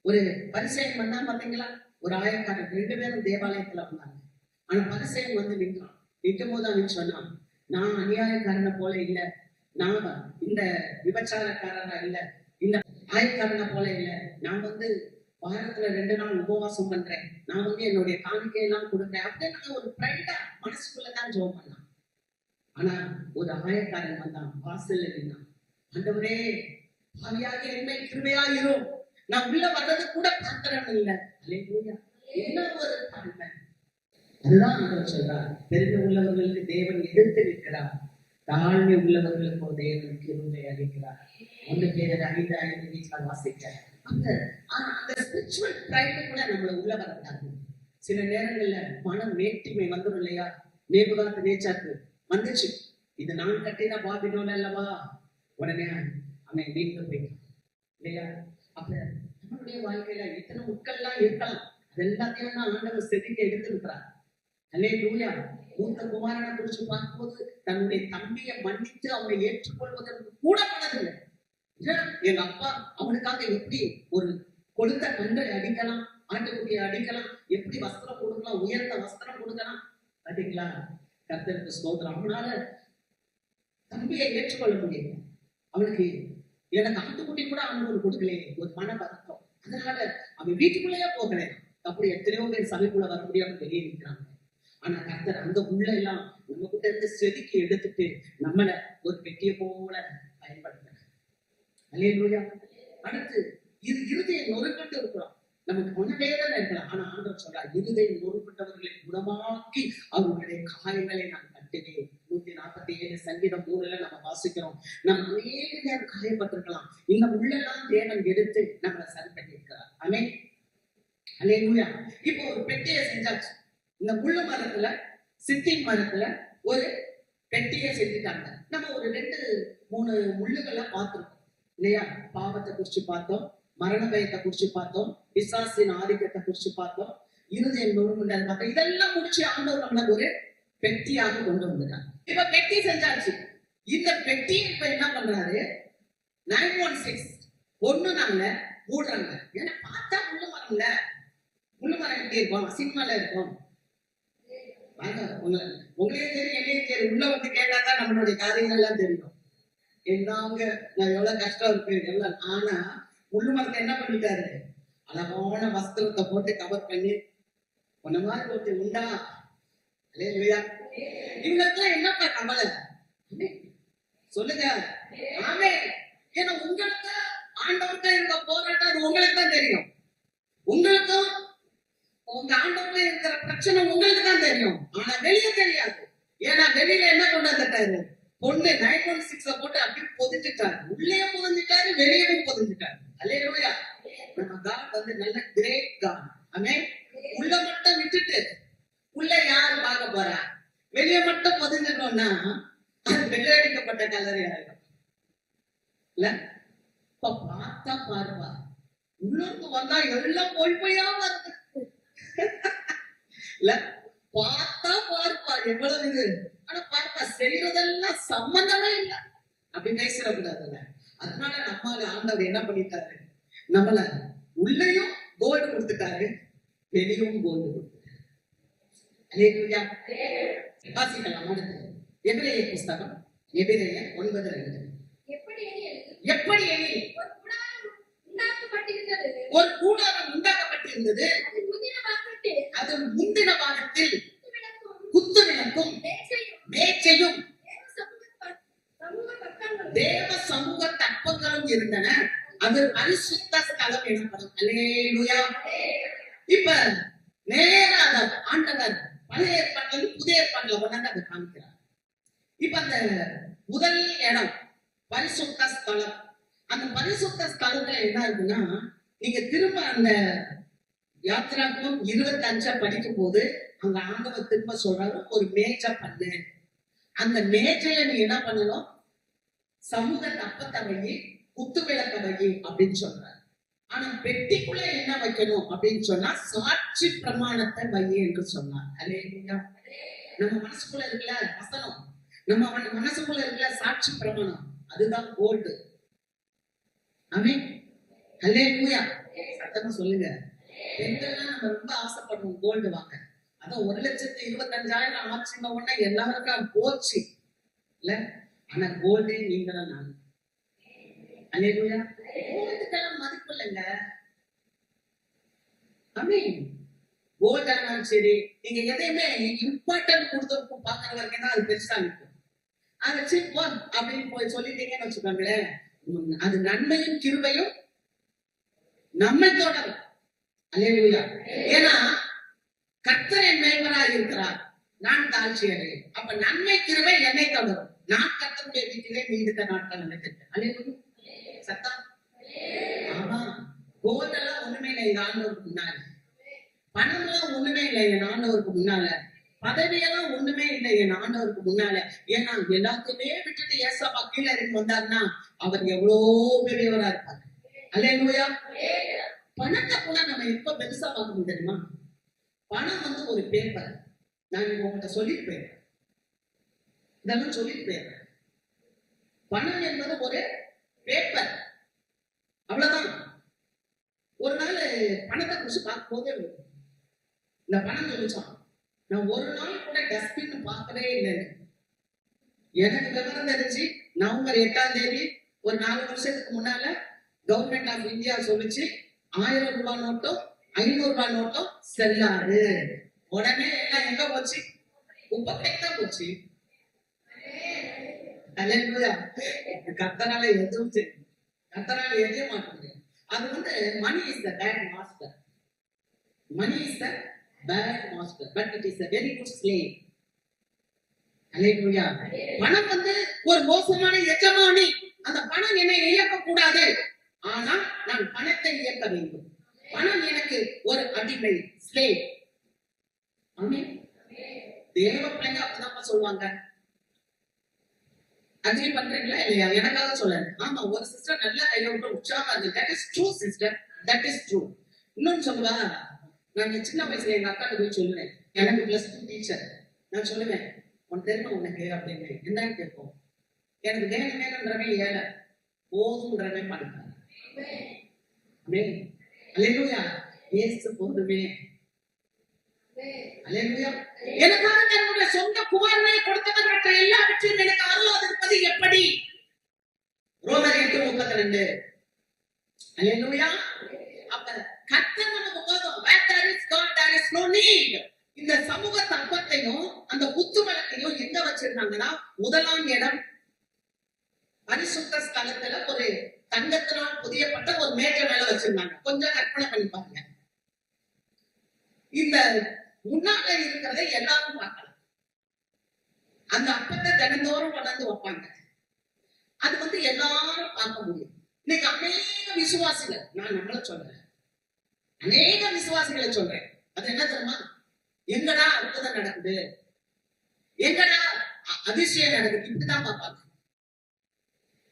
ஒரு பரிசேயன் வந்தா பாத்தீங்களா, ஒரு ஆயக்காரர் 2 பேரும் தேவாலயத்துல வந்தாங்க. ஆனா பரிசேயன் நின்றான். நிற்கும் போது அவன் சொன்னான், நான் அநியாயக்காரனை போல இல்ல, நான் இந்த விபச்சாரக்காரனா இல்ல, இந்த ஆயக்காரனை போல இல்ல, நான் வாரத்துல 2 நாள் உபவாசம் பண்றேன், நான் என்னுடைய காணிக்கையெல்லாம் கொடுக்குறேன் அப்படின்னு ஒரு பிரைடா மனசுக்குள்ளதான் ஜெபம் பண்ணான். ஆனா ஒரு ஆயக்காரன் வந்தான், வாசல்ல நின்னான். ஆண்டவரே, பாவியாக என்னை கிருபையாயிரும், நான் உள்ள வர்றது கூட பாத்திரம் இல்லை. அல்லேலூயா. என்ன ஒரு தாழ்மை. அதுதான் ஆண்டவர் சொல்றார், பெருமை உள்ளவர்களுக்கு தேவன் எதிர்த்து நிற்கிறார், தாழ்மை உள்ளவர்களுக்கு ஒரு தேவன் கிருபை அளிக்கிறார். 1 பேர் 5 வீட்டில் வாசிக்க. அந்த ஸ்பிரிச்சுவல் பிரைடு கூட நம்மள உள்ள வரக்கூடாது. சில நேரங்கள்ல மனம் வேற்றுமை வந்துடும் இல்லையா? நேபுகாத் நேச்சாருக்கு வந்துச்சு, இது நான் கட்டின பாபிலோன் அல்லவா, உடனே அவன் மீண்டு போயிட்டான் இல்லையா? அப்ப நம்மளுடைய வாழ்க்கையில எத்தனை முட்கள்லாம் இருக்கலாம், அது எல்லாத்தையும் தான் ஆண்டவர் செதுக்க எடுத்திருக்கிறார். அல்லேலூயா. மூத்த குமாரனை குறிச்சு பார்க்கும்போது தன்னுடைய தம்பியை மன்னித்து அவனை ஏற்றுக்கொள்வதற்கு கூட மனதில்லை. எங்க அப்பா அவனுக்காக எப்படி ஒரு கொடுத்த கண்களை அடிக்கலாம், ஆட்டுக்குட்டியை அடிக்கலாம், எப்படி வஸ்திரம் கொடுக்கலாம், உயர்ந்த வஸ்திரம் கொடுக்கலாம். பாத்தீங்களா? கர்த்தருக்கு ஸ்தோத்திரம். அவனால தம்பியை ஏற்றுக்கொள்ள முடியல. அவனுக்கு எனக்கு ஆட்டுக்குட்டி கூட அவனுக்கு கொடுக்கலையே, ஒரு மன வருத்தம். அதனால அவன் வீட்டுக்குள்ளேயே போகல. அப்படி எத்தனையோ பேர் சபைக்குள்ள வர முடியாம வெளியே நிற்கிறாங்க. ஆனா கர்த்தர் அந்த உள்ள எல்லாம் நம்ம கிட்ட இருந்து செதுக்கி எடுத்துட்டு நம்மள ஒரு பெட்டியை போல பயன்படுத்துறாங்க. அல்லேலூயா. அடுத்து இருதயம் நொறுக்கிட்டு இருக்கிறோம், நமக்கு மனவேதனை இருக்கலாம். ஆனா ஆண்டவர் சொல்றார், இருதயம் நொறுக்கிட்டவர்களை குணமாக்கி அவர்களுடைய காயங்களை நான் கட்டுவேன். 147 சங்கீதம் 3ல நம்ம வாசிக்கிறோம். நம்ம அநேக நேரம் காயப்பட்டிருக்கலாம், இந்த உள்ளெல்லாம் தேவன் எடுத்து நம்மளை சரி பண்ணி இருக்கிறார். ஆமென். அல்லேலூயா. இப்போ ஒரு பெட்டியை செஞ்சாச்சு. இந்த முள்ளு மரத்துல, சித்தின் மரத்துல ஒரு பெட்டியை செஞ்சுட்டாங்க. நம்ம ஒரு 2-3 முள்ளுகளை பார்த்திருக்கோம் இல்லையா? பாவத்தை குறிச்சு பார்த்தோம், மரண பயத்தை குறிச்சு பார்த்தோம், பிசாசின் ஆதிக்கத்தை குறிச்சு பார்த்தோம், இருதயம் நொறுங்குண்டல் பார்த்தோம். இதெல்லாம் முடிச்சு ஆண்டவர் நம்மள ஒரு பெட்டியாக கொண்டு வந்துட்டாங்க. இப்ப பெட்டி செஞ்சாச்சு. இந்த பெட்டியை இப்ப என்ன பண்றாரு? 916 ஒண்ணுனாங்க மூடுறாங்க. ஏன்னா பார்த்தா முள்ளு மரம்ல, முள்ளு மரம் எப்படி இருக்கும், சினிமால இருக்கும். வாங்க, உங்களே தெரியும், என்னையும் தெரியும். உள்ள வந்து கேட்டாதான் நம்மளுடைய காரியங்கள் எல்லாம் தெரியும். என்னங்க நான் எவ்வளவு கஷ்டம் இருக்கு எல்லாம். ஆனா முள்ளு மரத்தை என்ன பண்ணிட்டாரு, அழகான வஸ்திரத்தை போட்டு கவர் பண்ணி ஒன்ன மாதிரி போட்டு உண்டா. அல்லேலூயா. இவங்களுக்கெல்லாம் என்னப்பா கவலை சொல்லுங்க. ஆமே. ஏன்னா உங்களுக்கு ஆண்டவர்கிட்ட இருக்க போராட்டம் அது உங்களுக்கு தான் தெரியும். உங்களுக்கும் உங்க ஆண்டவர்ல இருக்கிற பிரச்சனை உங்களுக்கு தான் தெரியும். ஆனா வெளியே தெரியாது. ஏன்னா வெளியில என்ன கொண்டு வந்துட்டாரு, பொண்ணு 916 போட்டு அப்படி பொதிஞ்சிட்டாரு. உள்ளே பொதிஞ்சிட்டாரு, வெளியவும் பொதிஞ்சிட்டாரு. அல்லேலூயா. நம்ம காட் வந்து நல்ல கிரேட் காட். ஆமென். உள்ள மட்டும் விட்டுட்டு உள்ள யாரு பார்க்க போறா, வெளியே மட்டும் பொதிஞ்சிட்டோம்னா அது வெள்ளடிக்கப்பட்ட கலரி ஆயிடும். இல்ல இப்ப பார்த்தா பாருவா, உள்ளுக்கு வந்தா எல்லாம் போய்யா வருது. இல்ல பார்த்தா பார்ப்பா எவ்வளவு இது, ஆனா பார்ப்பா செய்யறதெல்லாம் சம்பந்தமே இல்லை. அப்படி பேசிடக்கூடாதுல்ல. அதனால நம்மால ஆண்டவர் என்ன பண்ணிட்டாரு, நம்மள உள்ளேயும் கோல்டு கொடுத்துட்டாரு, வெளியும் கோல்டு கொடுத்துட்டாரு. அல்லேலூயா. வாசிக்கலாம் அடுத்து. எபிரேயர் புஸ்தகம் எபிரேயர் 9:2. எப்படி எனில் ஒரு கூடாரம் உண்டாக்கப்பட்டிருந்தது, அது முந்தின பாகத்தில் குத்து விளக்கும் மேச்சையும் தேவ சமூக தப்பங்களும் இருந்தன. அது பரிசுத்த ஸ்தலம் எனப்படும். அல்லேலூயா. இப்ப நேரா ஆண்டவர் பழைய ஏற்பாட்டுல புதிய ஏற்பாட்டுல கொண்டாந்து அதை காமிக்கிறார். இப்ப அந்த முதல் இடம் பரிசுத்த ஸ்தலம். அந்த பரிசுத்த ஸ்தலத்துல என்ன இருக்குன்னா, நீங்க திரும்ப அந்த யாத்திராக்கும் 25 படிக்கும் போது அங்க ஆண்டவர் திரும்ப சொல்றாரு, ஒரு மேஜை பண்ணு. அந்த மேஜையில நீ என்ன பண்ணணும், சமூக தப்பத்தை வை, குத்து விளக்க வை அப்படின்னு சொல்றாரு. ஆனா பெட்டிக்குள்ள என்ன வைக்கணும் அப்படின்னு சொன்னா சாட்சி பிரமாணத்தை வை என்று சொன்னார். அல்லேலூயா. நம்ம மனசுக்குள்ள இருக்குல்ல வசனம், நம்ம மனசுக்குள்ள இருக்குல்ல சாட்சி பிரமாணம், அதுதான் கோல்டு. ஆமென். அல்லேலூயா. சத்தமா சொல்லுங்க. பெண்கள்லாம் நம்ம ரொம்ப ஆசைப்படுவோம் கோல்டு வாங்க. அதான் 1,25,000 ஆச்சுங்க உடனே எல்லாருக்கும் போச்சு இல்ல. ஆனா கோல்டே நீங்க தான் நான். அல்லேலூயா. கோல்டுக்கெல்லாம் மதிப்பு இல்லைங்க. ஆமென். கோல்டானாலும் சரி, நீங்க எதையுமே இம்பார்ட்டன்ட் கொடுத்து பாக்குற வரைக்கும் தான் அது பெருசா இருக்கும். அதை சிப்போ அப்படின்னு போய் சொல்லிட்டீங்கன்னு வச்சுக்கோங்களேன், அது நன்மையும் கிருபையும் நம்மை தொடரும். அல்லேலூயா. ஏன்னா கர்த்தர் என் மேய்ப்பராய் இருக்கிறார், நான் தாழ்ச்சி அடையேன். அப்ப நன்மை கிருபை என்னை தொடரும். நான் கர்த்தருடைய வீட்டிலே நீடித்த நாட்கள் நினைத்திருக்கேன். அல்லேலூயா. சத்தம். ஆமா. கோல்டெல்லாம் ஒண்ணுமே இல்லை எங்க ஆண்டவருக்கு முன்னால, பணம் எல்லாம் ஒண்ணுமே இல்லை என் ஆண்டவருக்கு முன்னால, பதவியெல்லாம் ஒண்ணுமே இல்லை என் ஆண்டவருக்கு முன்னால. ஏன்னா எல்லாத்தையுமே விட்டுட்டு ஏசப்பா கீழே இறங்கி வந்தாருன்னா அவர் எவ்வளவு பெரியவரா இருப்பாரு. அல்லேலூயா. பணத்தை கூட நம்ம எப்ப பெருசா பார்க்கணும் தெரியுமா? பணம் வந்து ஒரு பேப்பர். நான் உங்ககிட்ட சொல்லிட்டு போயிடுறேன், இதெல்லாம் சொல்லிட்டு போயிடுறேன். பணம் என்பது ஒரு பேப்பர், அவ்வளவுதான். ஒரு நாள் பணத்தை குறிச்சு பார்க்கும் போது இந்த பணம் சொல்லிச்சான், நான் ஒரு நாள் கூட டஸ்ட்பின் பார்க்கவே இல்லை. எனக்கு விவரம் தெரிஞ்சு நவம்பர் 8ஆம் தேதி ஒரு 4 வருஷத்துக்கு முன்னால கவர்மெண்ட் ஆஃப் இந்தியா சொல்லிச்சு 1000 ரூபாய் நோட்டும் 500 ரூபாய் நோட்டும் செல்லாது. உடனே எல்லாம் எங்க போச்சு, குப்பைக்கு தான் போச்சு. கத்தனால எதுவும் தெரியும், கத்தனால எதையும் மாற்ற முடியும். அது வந்து money is the bad master, money is the bad master, but it is a very good slave. Hallelujah. பணம் வந்து ஒரு மோசமான எஜமானி. அந்த பணம் என்னை இயக்க கூடாது, ஆனா நான் பணத்தை இயக்க வேண்டும். பணம் எனக்கு ஒரு அடிமை, ஸ்லேவ். ஆமென். தேவ பிள்ளைங்க அப்பதான் சொல்லுவாங்க. அக்ரி பண்றீங்களா இல்லையா? எனக்காக சொல்லுங்க. ஆமா, ஒரு சிஸ்டர் நல்ல கையை விட்டு உற்சாகமா இருக்கு. That is true sister, that is true. இன்னொன்னு சொல்லுவா, நான் சின்ன வயசுல எங்க அக்காட்ட போய் சொல்லுவேன், எனக்கு +2 டீச்சர். நான் சொல்லுவேன், உனக்கு தெரியுமா உனக்கு அப்படின்னு. என்னன்னு கேட்போம். எனக்கு வேணுன்றவன் ஏழை, போதுன்றவன் பண்ணுறான். ஆமென். அல்லேலூயா. இயேசு போதுமே. அல்லேலூயா. எனக்காக தன்னுடைய சொந்த குமாரனை கொடுத்தவர் மற்ற எல்லாவற்றையும் எனக்கு அருளாதிருப்பது எப்படி? ரோமர் 8:32. அல்லேலூயா. அப்ப கர்த்தர் நமக்கு போதும். Where there is God, there is no need. இந்த சமூக தப்பத்தையும் அந்த குத்து விளக்கையும் எங்க வச்சிருந்தாங்கன்னா, முதலாம் இடம் பரிசுத்த ஸ்தலத்துல ஒரு தங்கத்தினால் புதியப்பட்ட ஒரு மேஜை மேல வச்சிருந்தாங்க. கொஞ்சம் கற்பனை பண்ணி பாருங்க. இந்த முன்னால இருக்கிறதை எல்லாரும் பார்க்கலாம். அந்த அப்பத்தை தினந்தோறும் கொண்டாந்து வைப்பாங்க. அது வந்து எல்லாரும் பார்க்க முடியும். இன்னைக்கு அநேக விசுவாசிகள், நான் நம்மள சொல்றேன், அநேக விசுவாசிகளை சொல்றேன். அது என்ன தெரியுமா? எங்கடா அற்புதம் நடக்குது, எங்கடா அதிசயம் நடக்குது, இப்படிதான் பார்ப்பாங்க.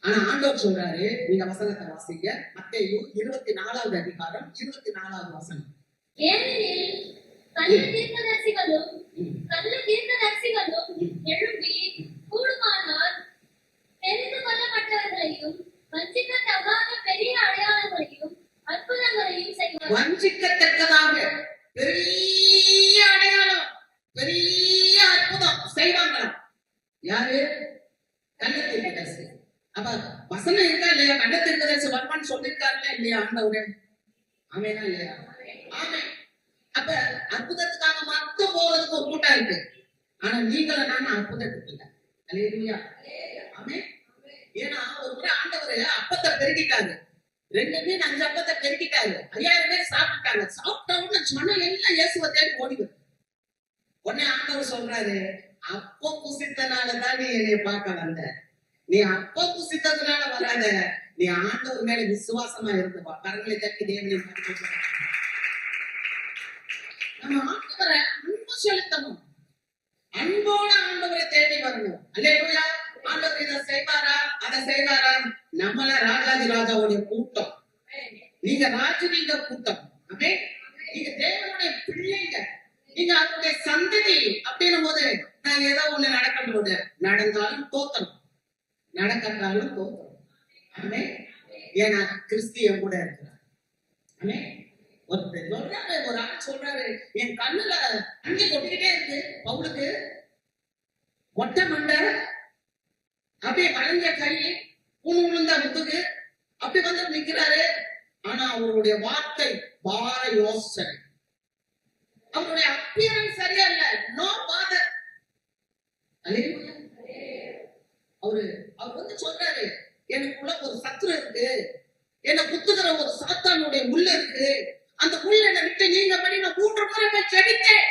ஆனா ஆண்டவர் சொல்றாரு, நீங்க வசனத்தை வாசிங்க. மத்தேயு 24வது அதிகாரம் 24வது வசனம். ஏனெனில் கள்ள தீர்க்கதரிசிகளும் எழும்பி கூடுமானால் தெரிந்து கொள்ளப்பட்டவர்களையும் வஞ்சிக்கத்தகாத பெரிய அடையாளங்களையும் அற்புதங்களையும் செய்வார். வஞ்சிக்கத்தக்கதாக பெரிய அடையாளம், பெரிய அற்புதம் செய்வாங்களாம். யாரு? கள்ள தீர்க்கதரிசி. அப்ப வசனம் இருக்கா இல்லையா? கள்ள தீர்க்கதரிசி வருமான்னு சொல்லிருக்காருல இல்லையா ஆண்டவரே? ஆமெனா இல்லையா? ஆமென். அப்ப அற்புதத்துக்காக மட்டும் போறதுக்கு ஒரு கூட்டம் இருக்கு. ஆனா நீங்கள நான் அற்புதத்துக்கு இல்ல. அல்லேலூயா. ஆமென். ஏன்னா ஒரு முறை ஆண்டவர் அப்பத்தை பெருக்கிட்டாரு. 2 மீன் 5 அப்பத்தை பெருக்கிட்டாரு. 5000 பேர் சாப்பிட்டாங்க. சாப்பிட்ட உடனே மனம் எல்லாம் இயேசுவை தேடி ஓடிது. உடனே ஆண்டவர் சொல்றாரு, அப்ப புசித்தனாலதான் நீ என்னை பார்க்க வந்த. நீ அப்ப புசித்ததுனால வராத, நீ ஆண்டவர் மேல விசுவாசமா இருந்துப்பா. கரங்களை தட்டி தேவனை நம்ம ஆண்டவரை அன்பு செலுத்தணும். அன்போட ஆண்டவரை தேடி வரணும். அல்லேலூயா. ஆண்டவர் இதை செய்வாரா, அதை செய்வாரா? நம்மள ராஜாதி ராஜாவுடைய கூட்டம். நீங்க ராஜனீக கூட்டம். ஆமென். நீங்க தேவனுடைய பிள்ளைங்க. நீங்க அவருடைய சந்ததி அப்படின்னும் போது, நான் ஏதோ ஒண்ணு நடக்கணும் போது நடந்தாலும் தோத்தணும், நடக்கத்தாலும் தோத்தணும். ஆமென். ஏன்னா கிறிஸ்திய கூட இருக்கிறார். ஆமென். ஒரு ஆள் சொல்றாரு, என் கண்ணுல அங்கே கொட்டிக்கிட்டே இருக்கு. பவுலுக்கு மொட்டை மண்டை, அப்படியே வளைஞ்ச கை, உளுந்தா முத்துக்கு அப்படி வந்து நிக்கிறாரு. ஆனா அவருடைய வார்த்தை பார யோசனை, அவருடைய அப்பியரன்ஸ் சரியா இல்ல. No father. அவர் வந்து சொல்றாரு, எனக்குள்ள ஒரு சத்துரு இருக்கு, என்ன குத்துகிற ஒரு சாத்தானுடைய முள்ள இருக்கு. அந்த முள்ள என்ன விட்டு நீங்க படி நான் 3 முறை செடித்தேன்.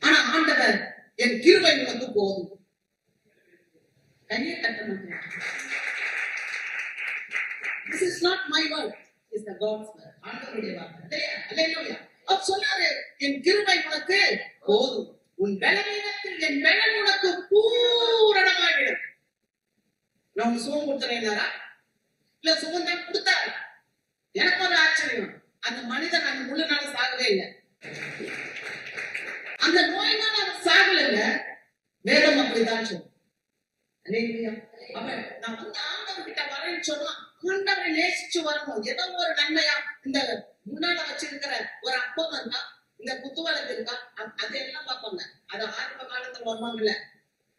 ஆனா ஆண்டவர் என் கிருபை உனக்கு போதும். கையை தட்ட மாட்டேன். This is not my word, it's the God's word. ஆண்டவருடைய வார்த்தை. அல்லேலூயா. அவர் சொன்னாரு, என் கிருபை உனக்கு போதும், உன் பலவீனத்தில் என் பலன் உனக்கு பூரணமாகிடும். நான் சுகம் கொடுத்துறேன்னாரா? இல்ல சுகம் தான் கொடுத்தாரு. எனக்கு ஒரு ஆச்சரியம், அந்த மனிதன் அந்த முள்ளுனால சாகவே இல்லை. அந்த நோயினால அவன் சாகலைங்க. வேதம் அப்படிதான் சொல்லும். அப்ப நான் வந்து ஆண்டவர் கிட்ட வரேன்னு சொன்னா, ஆண்டவரை நேசிச்சு வரணும். ஏதோ ஒரு நன்மையா, இந்த முன்னால வச்சிருக்கிற ஒரு அப்பம் இருக்கா, இந்த குத்துவலக்கு இருக்கா, அதெல்லாம் பார்ப்பாங்க. அது ஆரம்ப காலத்துல வருவாங்கல்ல,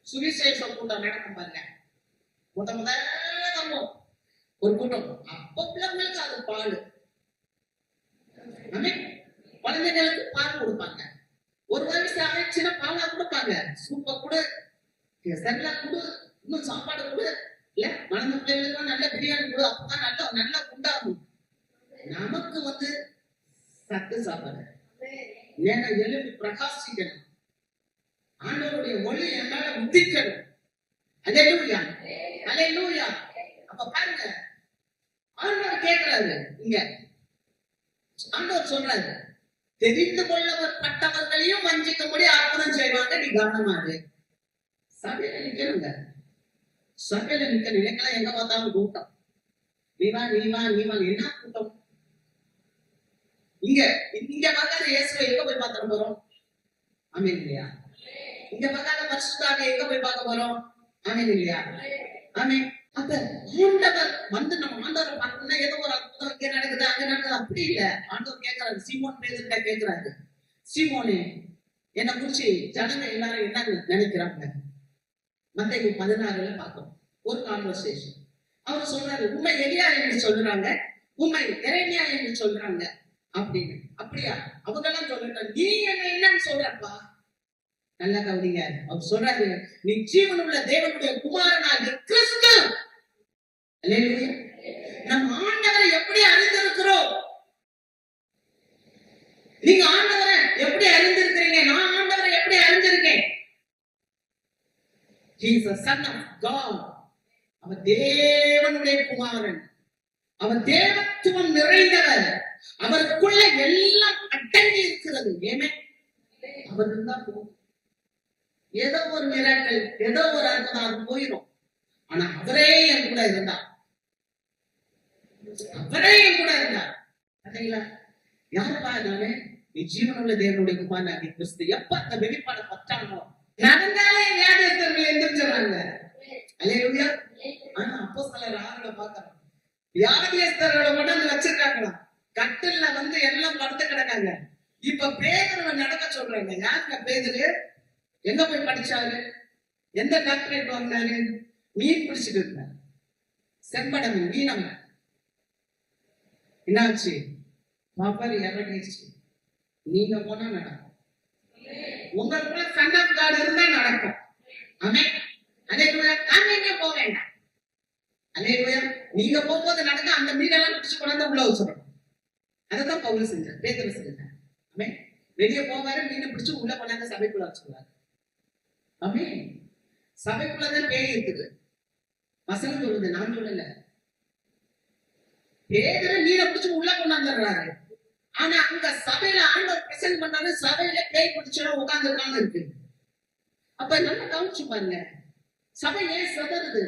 சுவிசேஷ கூட்டம் நடக்கும் பாருங்க. முதல்ல வருவோம் ஒரு கூட்டம். அப்ப பிள்ளைங்களுக்கு அது பால், குழந்தைங்களுக்கு பால் கொடுப்பாங்க. ஒரு வயசு ஆயிடுச்சுன்னா பாலா கொடுப்பாங்க. சூப்பா கூட, செல்லா கூட, இன்னும் சாப்பாடு கூட இல்ல, வளர்ந்த பிள்ளைகளுக்கு நல்ல பிரியாணி கூட, அப்பதான் நல்ல நல்லா உண்டாகும். நமக்கு வந்து சத்து சாப்பாடு, ஏன்னா எழுதி பிரகாசிக்கணும், ஆண்டவருடைய ஒளி என்னால உதிக்கணும். அல்லேலூயா, அல்லேலூயா. அப்ப பாருங்க, ஆண்டவர் கேட்கிறாரு, இங்க ஆண்டவர் சொல்றாரு, தெரிந்து கொள்ளப்பட்டவர்களையும் வஞ்சிக்கும்படி அற்புதம் செய்வாங்க, நீ கவனமாரு. சபையில நிக்கணுங்க, சபையில நிக்க நினைக்கலாம். எங்க பார்த்தாலும் கூட்டம், நீ வா நீ வா நீ வா. என்ன கூட்டம்? இங்க இங்க பார்க்காத இயேசுவை எங்க போய் பார்த்துட போறோம்? ஆமென் இல்லையா? இங்க பார்க்காத பரிசுத்தாவியை எங்க போய் பார்க்க போறோம்? ஆமென் இல்லையா? ஆமென். அப்ப ஆண்டவர் வந்து நம்ம ஆண்டவரை பார்க்கணும்னா ஏதோ ஒரு அற்புதம் இங்க நடக்குது அங்க நடக்குது, அப்படி இல்ல. ஆண்டவர் கேட்கிறாரு, சீமோன் பேதுருட்ட கேட்கிறாரு, சீமோனே என்னை குறிச்சு ஜனங்க எல்லாரும் என்ன நினைக்கிறாங்க? மத்தேயு 16 பார்க்கிறோம் ஒரு கான்வர்சேஷன். அவர் சொல்றாரு, உண்மை எலியா என்று சொல்றாங்க, உண்மை எரேமியா என்று சொல்றாங்க அப்படின்னு. அப்படியா? அவங்க எல்லாம் சொல்லிட்டாங்க, நீ என்னன்னு சொல்றப்பா? நல்ல கவனிங்க. அவர் சொல்றாரு, நீ ஜீவனுள்ள தேவனுடைய குமாரனாகிய கிறிஸ்து. அல்லேலூயா. நம்ம ஆண்டவரை எப்படி அறிந்திருக்கிறோம்? நீங்க ஆண்டவரை எப்படி அறிந்திருக்கிறீங்க? நான் ஆண்டவரை எப்படி அறிந்திருக்கேன்? He is a son of God. அவர் தேவனுடைய குமாரன். அவர் தேவத்துவம் நிறைந்தவர். அவருக்குள்ள எல்லாம் அடங்கி இருக்கிறது. ஏமே அவர் இருந்தா போதும். ஏதோ ஒரு மிராக்கள், ஏதோ ஒரு அற்புதம் அது போயிடும். ஆனா அவரே என் கூட இருந்தார். அவரே என் கூட இருந்தார். பார்த்தீங்களா? யாருப்பா நானு? நீ ஜீவனுள்ள தேவனுடைய குமாரனாகிய கிறிஸ்து. எப்ப அந்த வெளிப்பாடு பற்றானோ நடந்தாலே வியாதியஸ்தர்கள் எந்திரிச்சாங்க. அல்லேலூயா. ஆனா அப்போஸ்தலர் 6ல பார்க்கிறோம், வியாதியஸ்தர்களை கொண்டாந்து வச்சிருக்காங்களாம். கட்டில்ல வந்து எல்லாம் படுத்து கிடக்காங்க. இப்ப பேதுருவை நடக்க சொல்றாங்க. யாருங்க பேதுரு? எங்க போய் படிச்சாரு? எந்த டாக்டரேட் வாங்கினாரு? மீன் பிடிச்சிட்டு இருந்தார். செம்படம் மீனவ என்னாச்சு? பாப்பர் இறங்கிடுச்சு. நீங்க போனா நடக்கும். உங்களுக்குள்ள சன் ஆஃப் காட் இருந்தா நடக்கும். ஆமென். அல்லேலூயா. நாங்க எங்க போக வேண்டாம். அல்லேலூயா. நீங்க போகும்போது நடக்க அந்த மீனெல்லாம் பிடிச்சு கொண்டாந்து உள்ள வச்சிடணும். அதைத்தான் பவுல் செஞ்சார், பேதுரு செஞ்சார். ஆமென். வெளியே போவாரு, மீனை பிடிச்சு உள்ள கொண்டாந்து சபைக்குள்ள வச்சுக்குவாரு. ஆமென். சபைக்குள்ளதான் பேய் இருக்குது. வசனம் சொல்லுது, நான் சொல்லல. பேதுரு மீனை பிடிச்சு உள்ள கொண்டாந்துடுறாரு. ஆனா அங்க சபையில ஆண்டவர் பிரசன்ட் பண்ணாரு, சபையில பேய் பிடிச்சோட உட்கார்ந்து இருக்கான்னு இருக்கு. அப்ப நல்லா கவனிச்சு பாருங்க, சபை ஏன் சதறுது?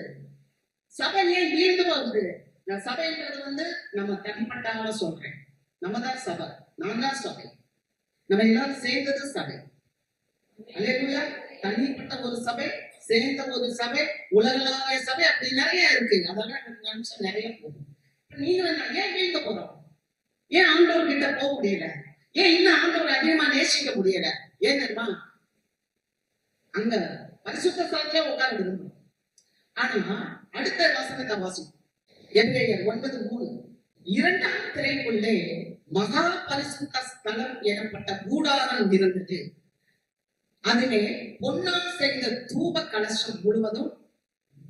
சபை ஏன் வீழ்ந்து போகுது? நான் சபைன்றது வந்து நம்ம தனிப்பட்டால சொல்றேன். நம்ம தான் சபை, நான் தான் சபை, நம்ம எல்லாரும் சேர்ந்தது சபை. அல்லேலூயா. தனிப்பட்ட ஒரு சபை, சேர்ந்த ஒரு சபை, உலகளாவிய சபை, அப்படி நிறைய இருக்கு. அதெல்லாம் நிமிஷம் நிறைய போகும். நீங்க ஏன் வீழ்ந்து போறோம்? ஏன் ஆண்டவர் கிட்ட போக முடியல? ஏன் இன்னும் ஆண்டவர் அதிகமா நேசிக்க முடியல? ஏன் தெரியுமா? அங்க பரிசுத்த ஸ்தலத்திலே உட்கார்ந்து இருந்தோம். ஆனா அடுத்த வசனத்தை வாசிப்போம். எபிரேயர் 9:3. இரண்டாம் திரைக்குள்ளே மகா பரிசுத்த ஸ்தலம் எனப்பட்ட கூடாரம் இருந்தது. அதிலே பொன்னால் செய்த தூப கலசம் முழுவதும்,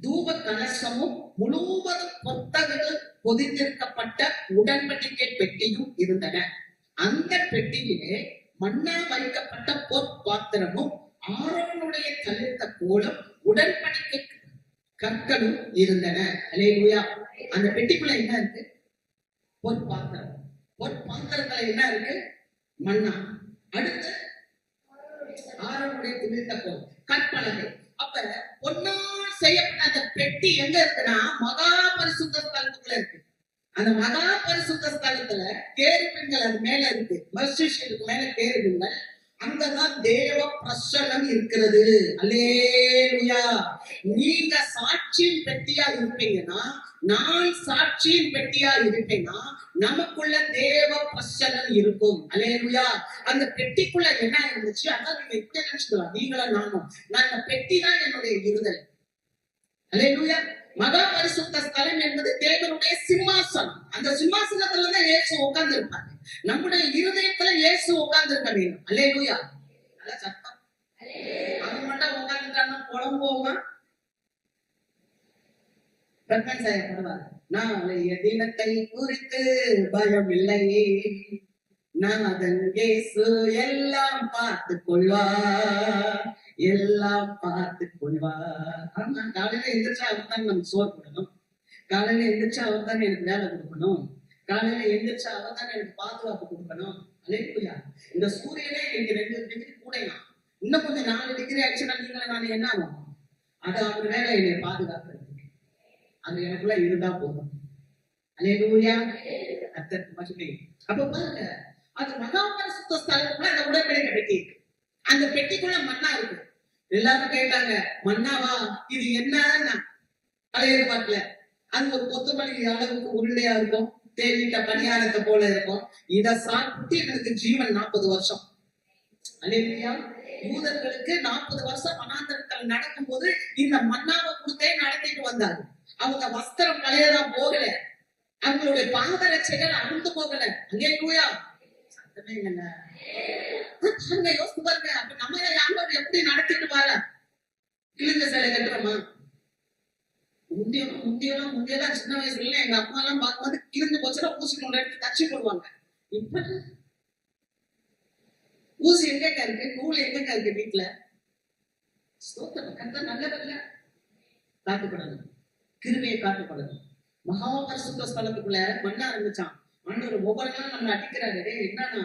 தூப கலசமும் முழுவதும் பொத்தகங்கள் பொதிந்திருக்கப்பட்ட உடன்படிக்கை பெட்டியும் இருந்தன. அந்த பெட்டியிலே மண்ணா வைக்கப்பட்ட பொற்பாத்திரமும் ஆரோனுடைய தளிர்த்த கோலம் உடன்படிக்கை கற்களும் இருந்தன. அல்லேலூயா. அந்த பெட்டிக்குள்ள என்ன இருக்கு? பொற்பாத்திரம். பொற்பாத்திரத்துல என்ன இருக்கு? மண்ணா. அடுத்து ஆரோனுடைய தளிர்த்த கோலம், கற்பலகை. அப்ப பொன்னால் செய்யப்பட்ட அந்த பெட்டி எங்க இருக்குன்னா மகா பரிசுத்த ஸ்தலத்துக்குள்ள இருக்கு. அந்த மகா பரிசுத்த ஸ்தலத்துல கேருபீன்கள் அது மேல இருக்கு. மர்சிஷியலுக்கு மேல கேருபீன்கள். அங்கதான் தேவ பிரசன்னம் இருக்கிறது. அல்லேலூயா. நீங்க சாட்சியின் பெட்டியா இருப்பீங்கன்னா, நான் சாட்சியின் பெட்டியா இருப்பேன்னா நமக்குள்ள தேவ பிரசன்னம் இருக்கும். அல்லேலூயா. அந்த பெட்டிக்குள்ள என்ன இருந்துச்சு? அதான் நீங்க இப்படி நினைச்சுக்கலாம், நீங்களும் நானும். நான் அந்த பெட்டி தான் என்னுடைய விருதல். அல்லேலூயா. மகா பரிசுத்த ஸ்தலம் என்பது தேவனுடைய சிம்மாசனம். அந்த சிம்மாசனத்துலதான் இயேசு உட்கார்ந்து இருப்பாங்க. நம்முடைய இருதயத்துல இயேசு உட்கார்ந்து இருக்க வேண்டும். அல்லேலூயா. நல்ல சத்தம். அவன் மட்டும் உட்கார்ந்துட்டான்னா புலம்புவோமா? பிரகன் செய்யப்படுவார். நாளைய தினத்தை குறித்து பயம் இல்லை, நாதன் இயேசு எல்லாம் பார்த்து கொள்வார், எல்லாம் பார்த்து கொள்வார். ஆமா, காலையில எந்திரிச்சா அவர் தான் நமக்கு சோறு கொடுக்கணும். காலையில எந்திரிச்சா அவர் தான் எனக்கு வேலை கொடுக்கணும். காலையில எந்திரிச்சா அவர் தான் எனக்கு பாதுகாப்பு கொடுக்கணும். அல்லேலூயா. இந்த சூரியனே இன்னைக்கு 2 டிகிரி கூடையாம். இன்னும் கொஞ்சம் 4 டிகிரி ஆச்சுன்னா நீங்கள நான் என்ன ஆகும்? அது அவர் வேலை, என்னை பாதுகாக்கிறது. அது எனக்குள்ள இருந்தா போதும். அல்லேலூயா. கர்த்தருக்கு மகிமை. அப்ப பாருங்க, அது மகா பரிசுத்த ஸ்தலத்துக்குள்ள அந்த உடன்படிக்கை பெட்டி இருக்கு. அந்த பெட்டிக்குள்ள மண்ணா இருக்கு. எல்லாரும் கேட்டாங்க, மன்னாவா? இது என்னன்னா பழைய ஏற்பாட்டுல அது ஒரு கொத்தமல்லி அளவுக்கு உருண்டையா இருக்கும், தேவையிட்ட பணியாரத்தை போல இருக்கும். இதை சாப்பிட்டு எனக்கு ஜீவன் 40 வருஷம். அல்லேலூயா. யூதர்களுக்கு 40 வருஷம் வனாந்தரத்தில் நடக்கும் போது இந்த மன்னாவை கொடுத்தே நடத்திட்டு வந்தாரு. அவங்க வஸ்திரம் பழையதா போகல, அவங்களுடைய பாதரட்சைகள் அழுந்து போகல. அல்லேலூயா. சத்தமே இல்லைங்க. யோசித்து பாருங்க. அப்ப நம்ம ஆண்டவர் எப்படி நடத்திட்டு வர? கிழிஞ்ச சிலை கட்டுறோமா? முந்தியெல்லாம் சின்ன வயசுல எங்க அம்மா எல்லாம் பார்க்கும்போது கிழிஞ்சு போச்சுன்னா ஊசி கொண்டு எடுத்து தச்சு போடுவாங்க. இப்ப ஊசி எங்க இருக்கு, நூல் எங்க இருக்கு வீட்டுல? நல்லதில்ல. காத்துப்படணும், கிருமையை காத்துப்படணும். மகா பரிசுத்த ஸ்தலத்துக்குள்ள மண்ணா இருந்துச்சான். ஆண்டவர் ஒவ்வொரு நாளும் நம்மளை அடிக்கிறாரு. என்னன்னா,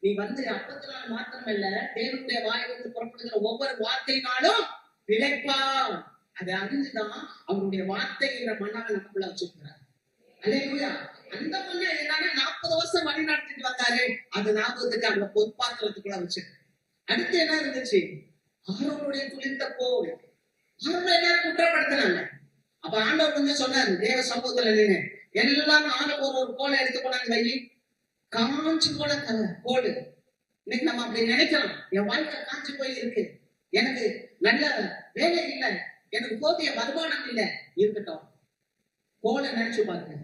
நீ வந்து அப்பத்தினால மாத்திரம் இல்ல, தேவனுடைய வாயிலிருந்து புறப்படுகிற ஒவ்வொரு வார்த்தையினாலும் பிழைப்பா. அதை அறிஞ்சுதான் அவருடைய வார்த்தைங்கிற மண்ணாவை நமக்குள்ள வச்சிருக்கிறார். அல்லேலூயா. அந்த மண்ணை என்னன்னா 40 வருஷம் வழி நடத்திட்டு வந்தாரு. அது ஞாபகத்துக்கு அந்த பொற்பாத்திரத்துக்குள்ள வச்சு. அடுத்து என்ன இருந்துச்சு? ஆரோனுடைய துளிர்த்த கோல். ஆரோனை எல்லாரும் குற்றப்படுத்தினாங்க. அப்ப ஆண்டவர் கொஞ்சம் சொன்னாரு, தேவ சமூகத்துல நின்று எல்லாரும் ஆளுக்கு ஒரு கோலை எடுத்து போனாங்க. வை, காஞ்சு போன கோடு. இன்னைக்கு நம்ம அப்படி நினைக்கலாம், என் வாழ்க்கை காஞ்சு போய் இருக்கு, எனக்கு நல்ல வேலை இல்லை, எனக்கு போதிய வருமானம் இல்லை. இருக்கட்டும், கோலை நினைச்சு பாருங்க.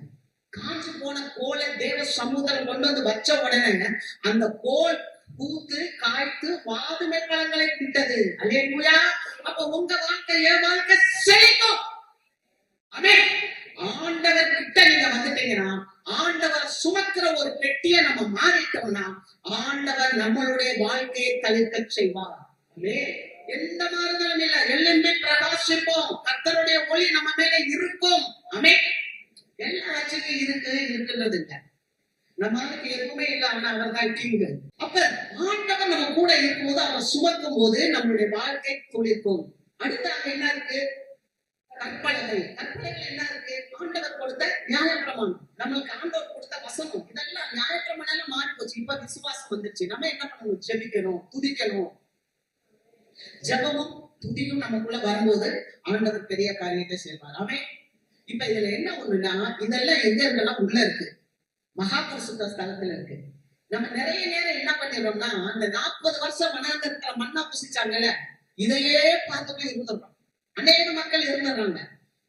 காஞ்சு போன கோலை தேவ சமூகத்தில் கொண்டு வந்து வச்ச உடனே அந்த கோல் பூத்து காய்த்து வாதுமை பழங்களை விட்டது. அல்லேலூயா. அப்ப உங்க வாழ்க்கை, என் வாழ்க்கை செழிக்கும். ஆமென். ஆண்டவர் கிட்ட நீங்க வந்துட்டீங்கன்னா, ஆண்டவர் சுமக்கிற ஒரு பெட்டியை நம்ம மாறிட்டோம்னா, ஆண்டவர் நம்மளுடைய வாழ்க்கையை தவிர்க்க செய்வார். எந்த மாறுதலும் இல்ல, எல்லுமே பிரகாசிப்போம். கர்த்தருடைய ஒளி நம்ம மேல இருக்கும். ஆமென். எல்லா ஆட்சிக்கும் இருக்குன்றது இல்ல, நம்மளுக்கு எதுவுமே இல்லை. ஆனா அவர் தான் கிங். அப்ப ஆண்டவர் நம்ம கூட இருக்கும்போது, அவர் சுமக்கும் போது நம்மளுடைய வாழ்க்கை துளிர்க்கும். அடுத்தாக என்ன இருக்கு? கற்பனைகள். கற்பனைகள் என்ன இருக்கு? ஆண்டவர் கொடுத்த நியாயப்பிரமாணம், நம்மளுக்கு ஆண்டவர் கொடுத்த வசனம், இதெல்லாம் நியாயப்பிரமாணம் மாறி போச்சு. இப்ப விசுவாசம் வந்துருச்சு. நம்ம என்ன பண்ணணும்? ஜெபிக்கணும், துதிக்கணும். ஜெபமும் துதியும் நமக்குள்ள வரும்போது ஆண்டவர் பெரிய காரியத்தை செய்வார். ஆமென். இப்ப இதுல என்ன ஒண்ணுன்னா, இதெல்லாம் எங்க இருந்தெல்லாம் உள்ள இருக்கு, மகா பரிசுத்த ஸ்தலத்துல இருக்கு. நம்ம நிறைய நேரம் என்ன பண்ணிடுறோம்னா, அந்த 40 வருஷம் வனாந்தரத்துல மண்ணா புசிச்சாங்கல்ல, இதையே பார்த்துட்டு இருந்துடுறோம். அநேக மக்கள் இருந்துடுறாங்க.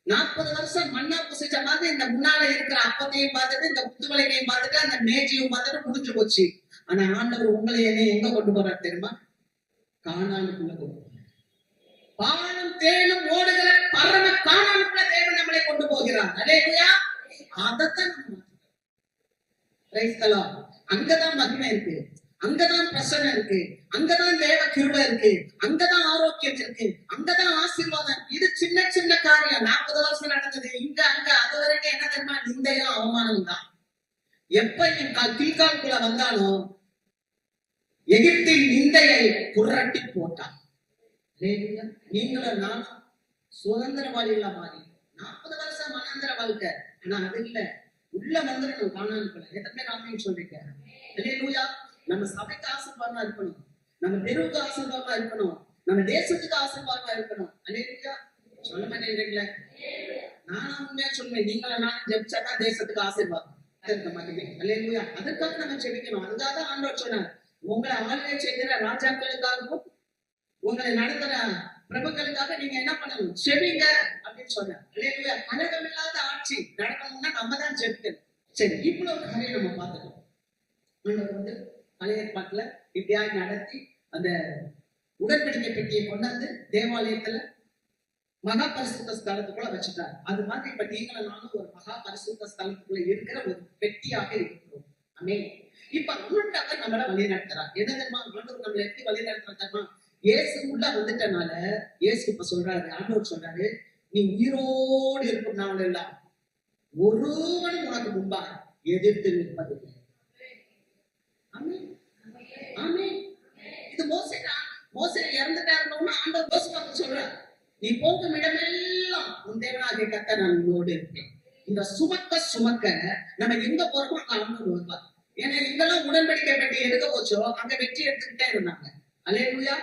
40 வருஷம் மண்ணா புசிச்ச மாதிரி இந்த முன்னால இருக்கிற அப்பத்தையும் பார்த்துட்டு, இந்த குத்துவலைகையும் பார்த்துட்டு, அந்த மேஜையும் பார்த்துட்டு முடிஞ்சு போச்சு. ஆனா ஆண்டவர் உங்களை எங்க கொண்டு போறாரு தெரியுமா? கானானுக்குள்ள கொண்டு போறார். பாலும் தேனும் ஓடுகிற பரம கானானுக்குள்ள தேவன் நம்மளை கொண்டு போகிறார். அல்லேலூயா. அதத்தான் அங்கதான் மகிமை இருக்கு, அங்கதான் பிரசன்னம் இருக்கு, அங்கதான் தேவ கிருபை இருக்கு, அங்கதான் ஆரோக்கியம் இருக்கு, அங்கதான் ஆசீர்வாதம். இது சின்ன சின்ன காரியம். 40 வருஷம் நடந்தது இங்க அங்க. அது வரைக்கும் என்ன தெரியுமா? நிந்தையும் அவமானம் தான். எப்ப என் கீழ்காலுக்குள்ள வந்தானோ, எகிப்தின் நிந்தையை புரட்டி போட்டான். நீங்களும் நானும் சுதந்திரவாளிகளா மாறி 40 வருஷம் மனாந்திர வாழ்க்கை. ஆனா அது இல்ல, உள்ள வந்துடணும் கானானுக்குள்ள. எத்தனை நாமையும் சொல்லிருக்கேன். அல்லேலூயா. நம்ம சபைக்கு ஆசீர்வாதமா இருக்கணும், நம்ம தெருவுக்கு ஆசீர்வாதமா இருக்கணும், நம்ம தேசத்துக்கு ஆசீர்வாதமா இருக்கணும். அல்லேலூயா. சொல்ல மாட்டேங்கிறீங்களே? நானும் உண்மையா சொல்லுவேன், நீங்களும் நானும் ஜெபிச்சாதான் தேசத்துக்கு ஆசீர்வாதம் இருக்க மாட்டேங்குது. அல்லேலூயா. அதுக்காக நம்ம ஜெபிக்கணும். அதுக்காக ஆண்டவர் சொன்னார், உங்களை ஆளுகை செய்கிற ராஜாக்களுக்காகவும் உங்களை நடத்துற பிரபுக்களுக்காக நீங்க என்ன பண்ணணும்? செபிங்க அப்படின்னு சொன்னார். அல்லேலூயா. கலகம் இல்லாத ஆட்சி நடக்கணும்னா நம்ம தான் ஜெபிக்கணும். சரி, இவ்வளவு காரியம் நம்ம பார்த்துக்கணும். ஆண்டவர் வந்து பழைய ஏற்பாட்டுல இப்படியாய் நடத்தி அந்த உடன்படிக்கை பெட்டியை கொண்டாந்து தேவாலயத்துல மகா பரிசுத்த ஸ்தலத்துக்குள்ள வச்சுட்டார். அது மாதிரி இப்ப நீங்களும் நானும் ஒரு மகா பரிசுத்த ஸ்தலத்துக்குள்ள இருக்கிற ஒரு பெட்டியாக இருக்கிறோம். ஆமென். இப்ப ஆண்டவர் நம்மள வழி நடத்துறார். என்ன தெரியுமா? ஆண்டவர் நம்மளை எப்படி வழி நடத்துறாருமா? இயேசு உள்ள வந்துட்டனால இயேசு இப்ப சொல்றாரு, ஆண்டவர் சொல்றாரு, நீ உயிரோடு இருக்கும் நாள் எல்லாம் ஒருவன் உனக்கு முன்பா எதிர்த்து நிற்பதில்லை. ஆமென். ஆமென். இது மோசே இறந்துட்டாருன்னா ஆண்டவர் யோசுவாவுக்கு சொல்றார், நீ போகும் இடமெல்லாம் உன் தேவனாகிய கர்த்தர் நான் உன்னோடு இருப்பேன். இந்த சுமக்க நம்ம எங்க போறோமோ அங்க ஆண்டவர் வருவார். ஏன்னா இங்கெல்லாம் உடன்படிக்கை பெட்டி எடுக்க போச்சோ அங்க வெற்றி எடுத்துக்கிட்டே இருந்தாங்க. அல்லேலூயா.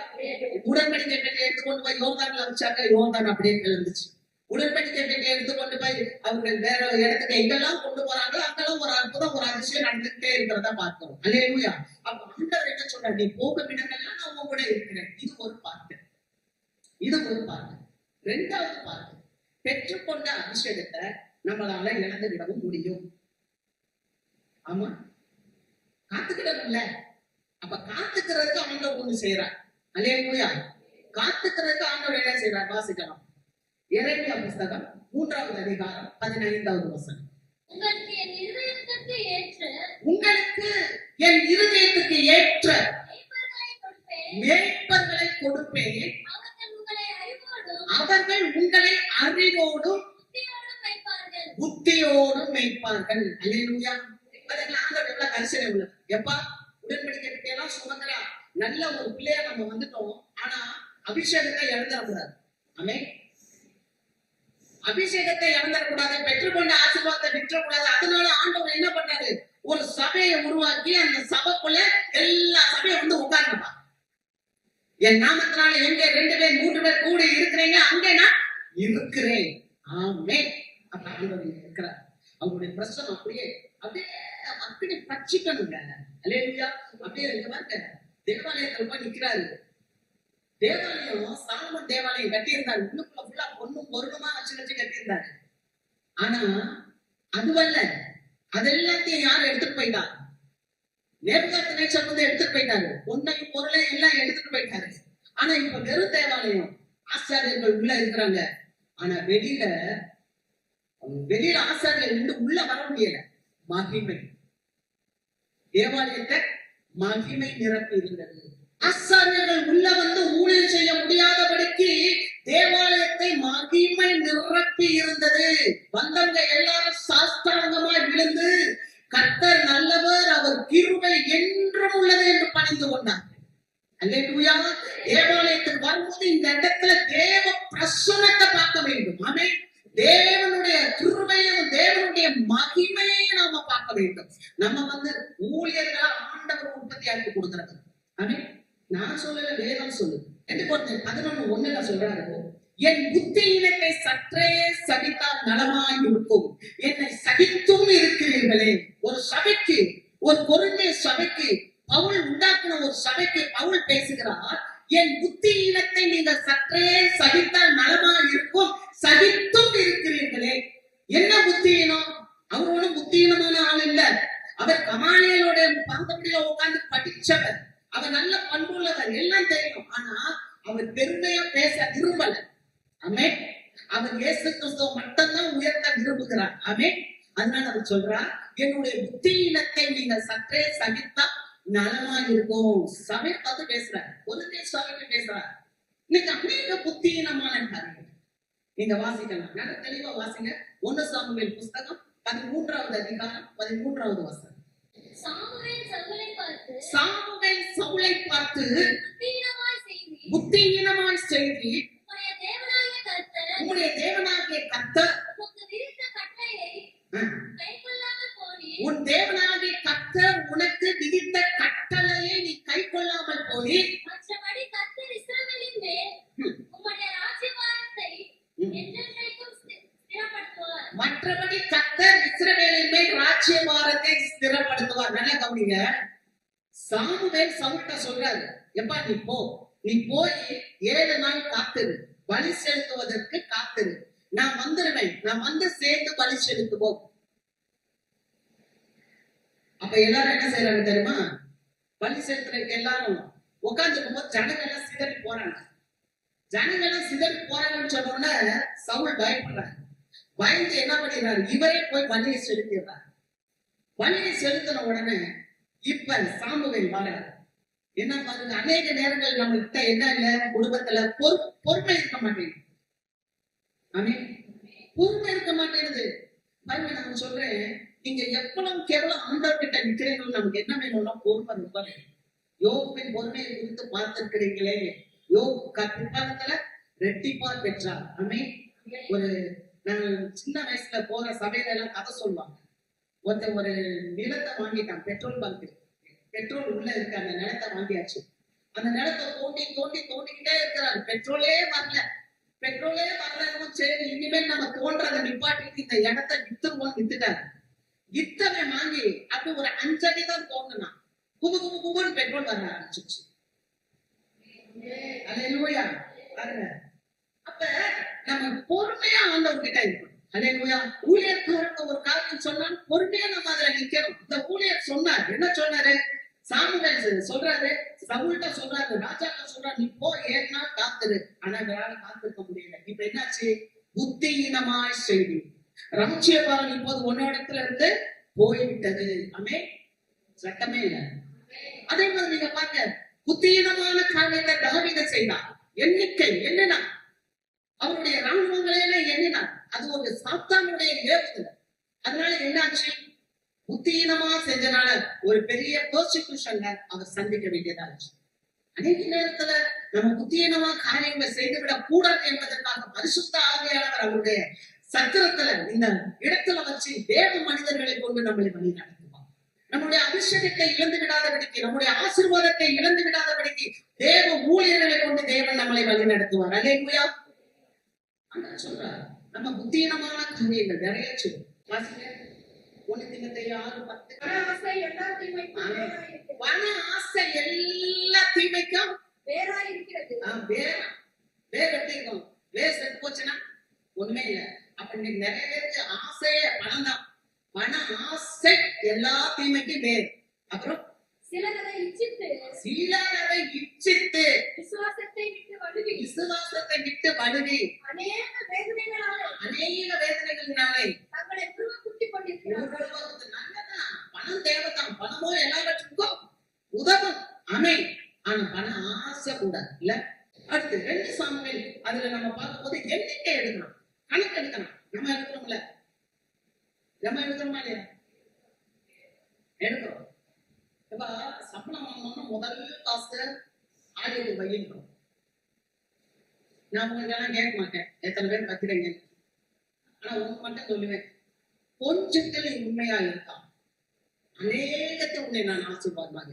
உடன்படிக்கை பெட்டி எடுத்துக்கொண்டு போய் யோர்தான்ல வச்சாங்க, யோர்தான் அப்படியே இருந்துச்சு. உடன்படிக்கை பெட்டி எடுத்துக்கொண்டு போய் அவங்க வேற இடத்துக்கு எங்கெல்லாம் கொண்டு போறாங்களோ அங்கெல்லாம் ஒரு அற்புதம் ஒரு அதிசயம் நடந்துகிட்டே இருக்கிறதா பார்க்கிறோம். அல்லேலூயா. அப்ப ஆண்டவர் என்ன சொல்றாரு, நீ போகும் இடங்கள்லாம் நான் உன் கூட இருக்கிறேன். இது ஒரு பாட்டு. இது ஒரு பாட்டு. இரண்டாவது பாட்டு, பெற்றுக்கொண்ட அபிஷேகத்தை நம்மளால இழந்து விடவும் முடியும். ஆமா, காத்துக்கிடணும்ல. அப்ப காத்துக்கிறதுக்கு ஆண்டவர் ஒண்ணு செய்யறார். அல்லேலூயா. காத்துக்கிறதுக்கு ஆண்டவர் என்ன செய்யறார் வாசிக்கலாம். எரேமியா புஸ்தகம் 3வது அதிகாரம் 15வது வசனம். உங்களுக்கு என் இருதயத்திற்கு ஏற்ற மேய்ப்பர்களை கொடுப்பேன். அவர்கள் உங்களை அறிவோடும் புத்தியோடும் மேய்ப்பார்கள். அல்லேலூயா. அதுக்கு ஆண்டவர் எவ்வளவு கரிசனை உள்ளது. எப்பா, உடன்படிக்கை எல்லாம் சுமக்கிறா, நல்ல ஒரு பிள்ளையா நம்ம வந்துட்டோம். ஆனா அபிஷேகத்தை இழந்துடக்கூடாது. ஆமென். அபிஷேகத்தை இழந்துடக்கூடாது, பெற்றுக்கொண்ட ஆசீர்வாதத்தை விட்டுறக்கூடாது. அதனால ஆண்டவர் என்ன பண்றாரு, ஒரு சபையை உருவாக்கி அந்த சபைக்குள்ள எல்லா சபையும் வந்து உட்கார்ந்துப்பா. என் நாமத்தினால எங்க 2 பேர் 3 பேர் கூட இருக்கிறீங்க, அங்கே நான் இருக்கிறேன். ஆமென். அப்ப ஆண்டவர் இருக்கிறார். அவருடைய பிரசனம் அப்படியே அப்படியே பச்சிக்கணுங்க. அல்லேலூயா. அப்படியே இங்க பாருங்க, தேவாலயத்துல போய் நிக்கிறாரு. தேவாலயம் சாலமோன் தேவாலயம் கட்டியிருந்தாரு. உள்ளுக்குள்ள ஃபுல்லா பொண்ணும் பொருளுமா வச்சு கட்டியிருந்தாரு. ஆனா அதுவல்ல, அதெல்லாத்தையும் யாரும் எடுத்துட்டு போயிட்டாங்க. நேபுகாத்நேச்சர் வந்து எடுத்துட்டு போயிட்டாரு. பொண்ணையும் பொருளையும் எல்லாம் எடுத்துட்டு போயிட்டாரு. ஆனா இப்ப வெறும் தேவாலயம், ஆசாரியர்கள் உள்ள இருக்கிறாங்க. ஆனா வெளியில ஆசாரியர்கள் வந்து உள்ள வர முடியல. மகிமை, தேவாலயத்தை மகிமை நிரப்பி இருந்தது. ஆசாரியர்கள் உள்ள வந்து ஊழியம் செய்ய முடியாதபடிக்கு தேவாலயத்தை மகிமை நிரப்பி இருந்தது. வந்தவங்க எல்லாரும் சாஸ்தாங்கமாய் விழுந்து, கர்த்தர் நல்லவர், அவர் கிருபை என்றும் உள்ளது என்று பணிந்து கொண்டார். அல்லேலூயா. தேவாலயத்துக்கு வரும்போது இந்த இடத்துல தேவ பிரசன்னத்தை பார்க்க வேண்டும். ஆமென். தேவனுடைய கிருபையும் தேவனுடைய மகிமையும் நாம பார்க்க வேண்டும். நம்ம வந்து ஊழியர்களா ஆண்டவர் உற்பத்தி ஆக்கி கொடுக்கிறது. ஆமென். நான் சொல்லல, வேதம் சொல்லுது. 2 Corinthians 11:1 சொல்றாரு, என் புத்தியினத்தை சற்றே சகித்தால் நலமாய் இருக்கும், என்னை சகித்தும் இருக்கிறீர்களே. ஒரு சபைக்கு, ஒரு கொரிந்திய சபைக்கு, பவுல் உண்டாக்குன ஒரு சபைக்கு பவுல் பேசுகிறார், என் புத்தியினத்தை நீங்கள் சற்றே சகித்தால் நலமாய் இருக்கும், சகித்தும் இருக்கிறீர்களே. என்ன புத்தியினம்? அவர் ஒன்றும் புத்தியினமான ஆள் இல்ல. அவர் கமாலியலோட பந்தப்படியில உட்கார்ந்து படிச்சவர். அவர் நல்ல பண்புள்ளவர், எல்லாம் தெரியும். ஆனா அவர் பெருமையா பேச விரும்பல. ஆமென். அவர் இயேசு கிறிஸ்துவ மட்டும்தான் உயர்த்த விரும்புகிறார். ஆமென். அதனால அவர் சொல்றார், என்னுடைய புத்தியினத்தை நீங்கள் சற்றே சகித்தா நலமா இருக்கும். சபையை பார்த்து பேசுறார், ஒரு சபைக்கு பேசுறார். இன்னைக்கு அநேக புத்தியினமான காரியங்கள் நீங்க வாசிக்கலாம். நல்ல தெளிவா வாசிங்க. 1 சாமுவேல் புஸ்தகம் 13வது அதிகாரம் 13வது வசனம். சாமுவேல் சவுலை பார்த்து புத்தியீனமாய் செய்தி, உம்முடைய தேவனாகிய கர்த்தர் உன் தேவனாகிய கர்த்தர் உனக்கு விதித்த கட்டளையை நீ கை கொள்ளாமல் போய், மற்றபடி கர்த்தர் இஸ்ரவேலின் மேல் உம்முடைய ராஜ்யபாரத்தை என்றென்றைக்கும் ஸ்திரப்படுத்துவார். மற்றபடி கர்த்தர் இஸ்ரவேலின் மேல் ராஜ்யபாரத்தை ஸ்திரப்படுத்துவார். நல்லா கவனிங்க. சாமுவேல் சவுல்கிட்ட சொல்றாரு, எப்பா நீ போய் 7 நாள் காத்துரு, பலி செலுத்துவதற்கு காத்துரு, நான் வந்துருவேன், நான் வந்து சேர்ந்து பலி செலுத்துவோம். அப்ப எல்லாரும் என்ன செய்யறாங்க தெரியுமா? பலி செலுத்துறதுக்கு எல்லாரும் உட்கார்ந்து போகும்போது ஜனங்கள் எல்லாம் சிதறி போறாங்க. ஜனங்கள் எல்லாம் சிதறி போறாங்கன்னு சொன்ன உடனே சவுல் பயப்படுறாரு. பயந்து என்ன பண்ணிடுறாரு, இவரே போய் பலியை செலுத்திடுறாரு. பலியை செலுத்தின உடனே இப்ப சாமுவேல் வராரு. என்ன பாருங்க, அநேக நேரங்கள் நம்ம கிட்ட என்ன இல்ல, குடும்பத்துல பொறுமை இருக்க மாட்டேங்குது. ஆமென். பொறுமை இருக்க மாட்டேங்குது. பாருங்க, நான் சொல்றேன், நீங்க எவ்வளவு கேவலம் ஆண்டவர் கிட்ட நிக்கிறீங்களோ நமக்கு என்ன வேணும்னா பொறுமை ரொம்ப வேணும். யோபுவின் பொறுமையை குறித்து பார்த்திருக்கிறீங்களே. யோபு பிற்காலத்துல ரெட்டிப்பா பெற்றார். ஆமென். ஒரு நான் சின்ன வயசுல போற சபையில எல்லாம் கதை சொல்லுவாங்க. ஒருத்தர் ஒரு நிலத்தை வாங்கிட்டான், பெட்ரோல் பங்க், பெட்ரோல் உள்ள இருக்கு, அந்த நிலத்தை வாங்கியாச்சு. அந்த நிலத்தை தோண்டிக்கிட்டே இருக்கிறாரு. பெட்ரோலே வரல. சரி, இனிமே இனிமேல் நம்ம தோன்றதை நிப்பாட்டிட்டு இந்த இடத்தை வித்துட்டாரு. வித்தவன் வாங்கி அப்படி ஒரு 5 அடி தான் தோணுனா குபுன்னு பெட்ரோல் வர ஆரம்பிச்சிருச்சு. அல்லேலூயா. பாருங்க, அப்ப நம்ம பொறுமையா ஆண்டவர்கிட்ட இருக்கணும். அல்லேலூயா. ஊழியக்காரங்க ஒரு காரியம் சொன்னாலும் பொறுமையா நம்ம அதுல நிக்கணும். இந்த ஊழியர் சொன்னார், என்ன சொன்னாரு? சாமுவேல் சொல்றாரு, சவுல்ட்ட சொல்றாரு, ராஜாட்ட சொல்றாரு, நீ போ 7 நாள் காத்துரு. ஆனா இவரால காத்திருக்க முடியல. இப்ப என்னாச்சு? புத்தியினமாய் செய்தி ராஜ்யபாரம் இப்போது உன்னோடத்துல இருந்து போய்விட்டது. ஆமே, சட்டமே இல்லை. அதே மாதிரி நீங்க பாருங்க, புத்தியினமான காரியத்தை தாவீது செய்தார். எண்ணிக்கை என்னன்னா அவருடைய ராணுவங்களே எண்ணினார். அது ஒரு சாத்தானுடைய ஏவுதல். அதனால என்னாச்சு? புத்தியினமா செஞ்சனால ஒரு பெரிய பெர்சிக்யூஷன்ல அவர் சந்திக்க வேண்டியதா இருந்துச்சு. அநேக நேரத்துல நம்ம புத்தியினமா காரியங்களை செய்துவிடக் கூடாது என்பதற்காக பரிசுத்த ஆவியானவர் அவருடைய சத்திரத்துல இந்த இடத்துல வச்சு தேவ மனிதர்களை கொண்டு நம்மளை வழி நடத்துவார். நம்முடைய அபிஷேகத்தை இழந்து விடாதபடிக்கு, நம்முடைய ஆசீர்வாதத்தை இழந்து விடாதபடிக்கு தேவ ஊழியர்களை கொண்டு தேவன் நம்மளை வழி நடத்துவார். அல்லேலூயா. சொல்றார், நம்ம புத்தியினமான காரியங்கள் நிறைய சொல்லும். 1 தீமோத்தேயு 6:10. பண ஆசை எல்லா தீமைக்கும் வேறாயிருக்கிறது. வேற எப்படி இருக்கும்? வேர் செத்து போச்சுன்னா ஒண்ணுமே இல்லை. அப்ப இன்னைக்கு நிறைய பேருக்கு ஆசையே பணம் தான். பண ஆசை எல்லா தீமைக்கும் வேர். அப்புறம் சிலர் அதை இச்சித்து விசுவாசத்தை விட்டு வழுவி அநேக வேதனைகளினாலே தங்களை குட்டி கொண்டிருக்கிறார்கள். நல்லதான், பணம் தேவைதான். பணமோ எல்லாவற்றுக்கும் உதவும். ஆமே, ஆனா பண ஆசை கூடாது இல்ல. அடுத்து 2 சாமுவேல் அதுல நம்ம பார்க்கும் போது எண்ணிக்கை எடுக்கணும், கணக்கு எடுக்கணும். நம்ம எடுக்கிறோம்ல, இல்லையா? எடுக்கிறோம். இப்ப சம்பளம் வாங்கணும்னா முதல் காசு ஆலயத்துக்கு வைக்கணும். நான் உங்களுக்கு எல்லாம் கேட்க மாட்டேன் எத்தனை பேர் கத்துறீங்க. ஆனா உங்க மட்டும் சொல்லுவேன், கொஞ்சத்தில் உண்மையா இருக்கான் அநேகத்தை உன்னை நான் ஆசீர்வாதமாக.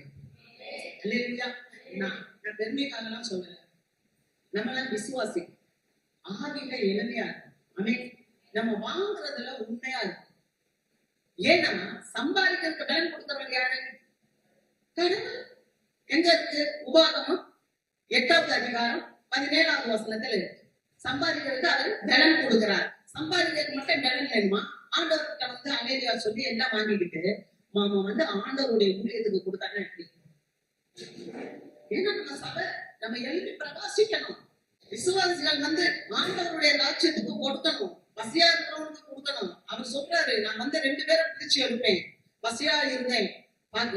இல்லையா? நான் பெருமைக்காகலாம் சொல்லல. நம்மளாம் விசுவாசி ஆவியில எளிமையா இருக்கும். ஆமே, நம்ம வாங்குறதுல உண்மையா இருக்கும். ஏன்னா சம்பாதிக்கிறதுக்கு பலன் கொடுத்தவங்க யாரு? கடவுள். எங்க இருக்கு? உபாகமம் 8வது அதிகாரம் 17வது வசனத்துல இருக்கு. சம்பாதிக்கிறதுக்கு அவர் பலன் கொடுக்கிறார். சம்பாதிக்கிறதுக்கு மட்டும் பலன் வேணுமா? ஆண்டவர்கிட்ட அல்லேலூயா சொல்லி எல்லாம் வாங்கிக்கிட்டு மாமா ஆண்டவருடைய ஊழியத்துக்கு கொடுத்தாங்க. ஏன்னா நம்ம சபை நம்ம எழுப்பி பிரகாசிக்கணும். விசுவாசிகள் ஆண்டவருடைய ராஜ்யத்துக்கு கொடுக்கணும். பசியா இருக்கிறவனுக்கு கொடுக்கணும். அவர் சொல்றாரு, நான் 2 பேரை பிடிச்சு எழுப்பேன். பசியா இருந்தேன், பாக்க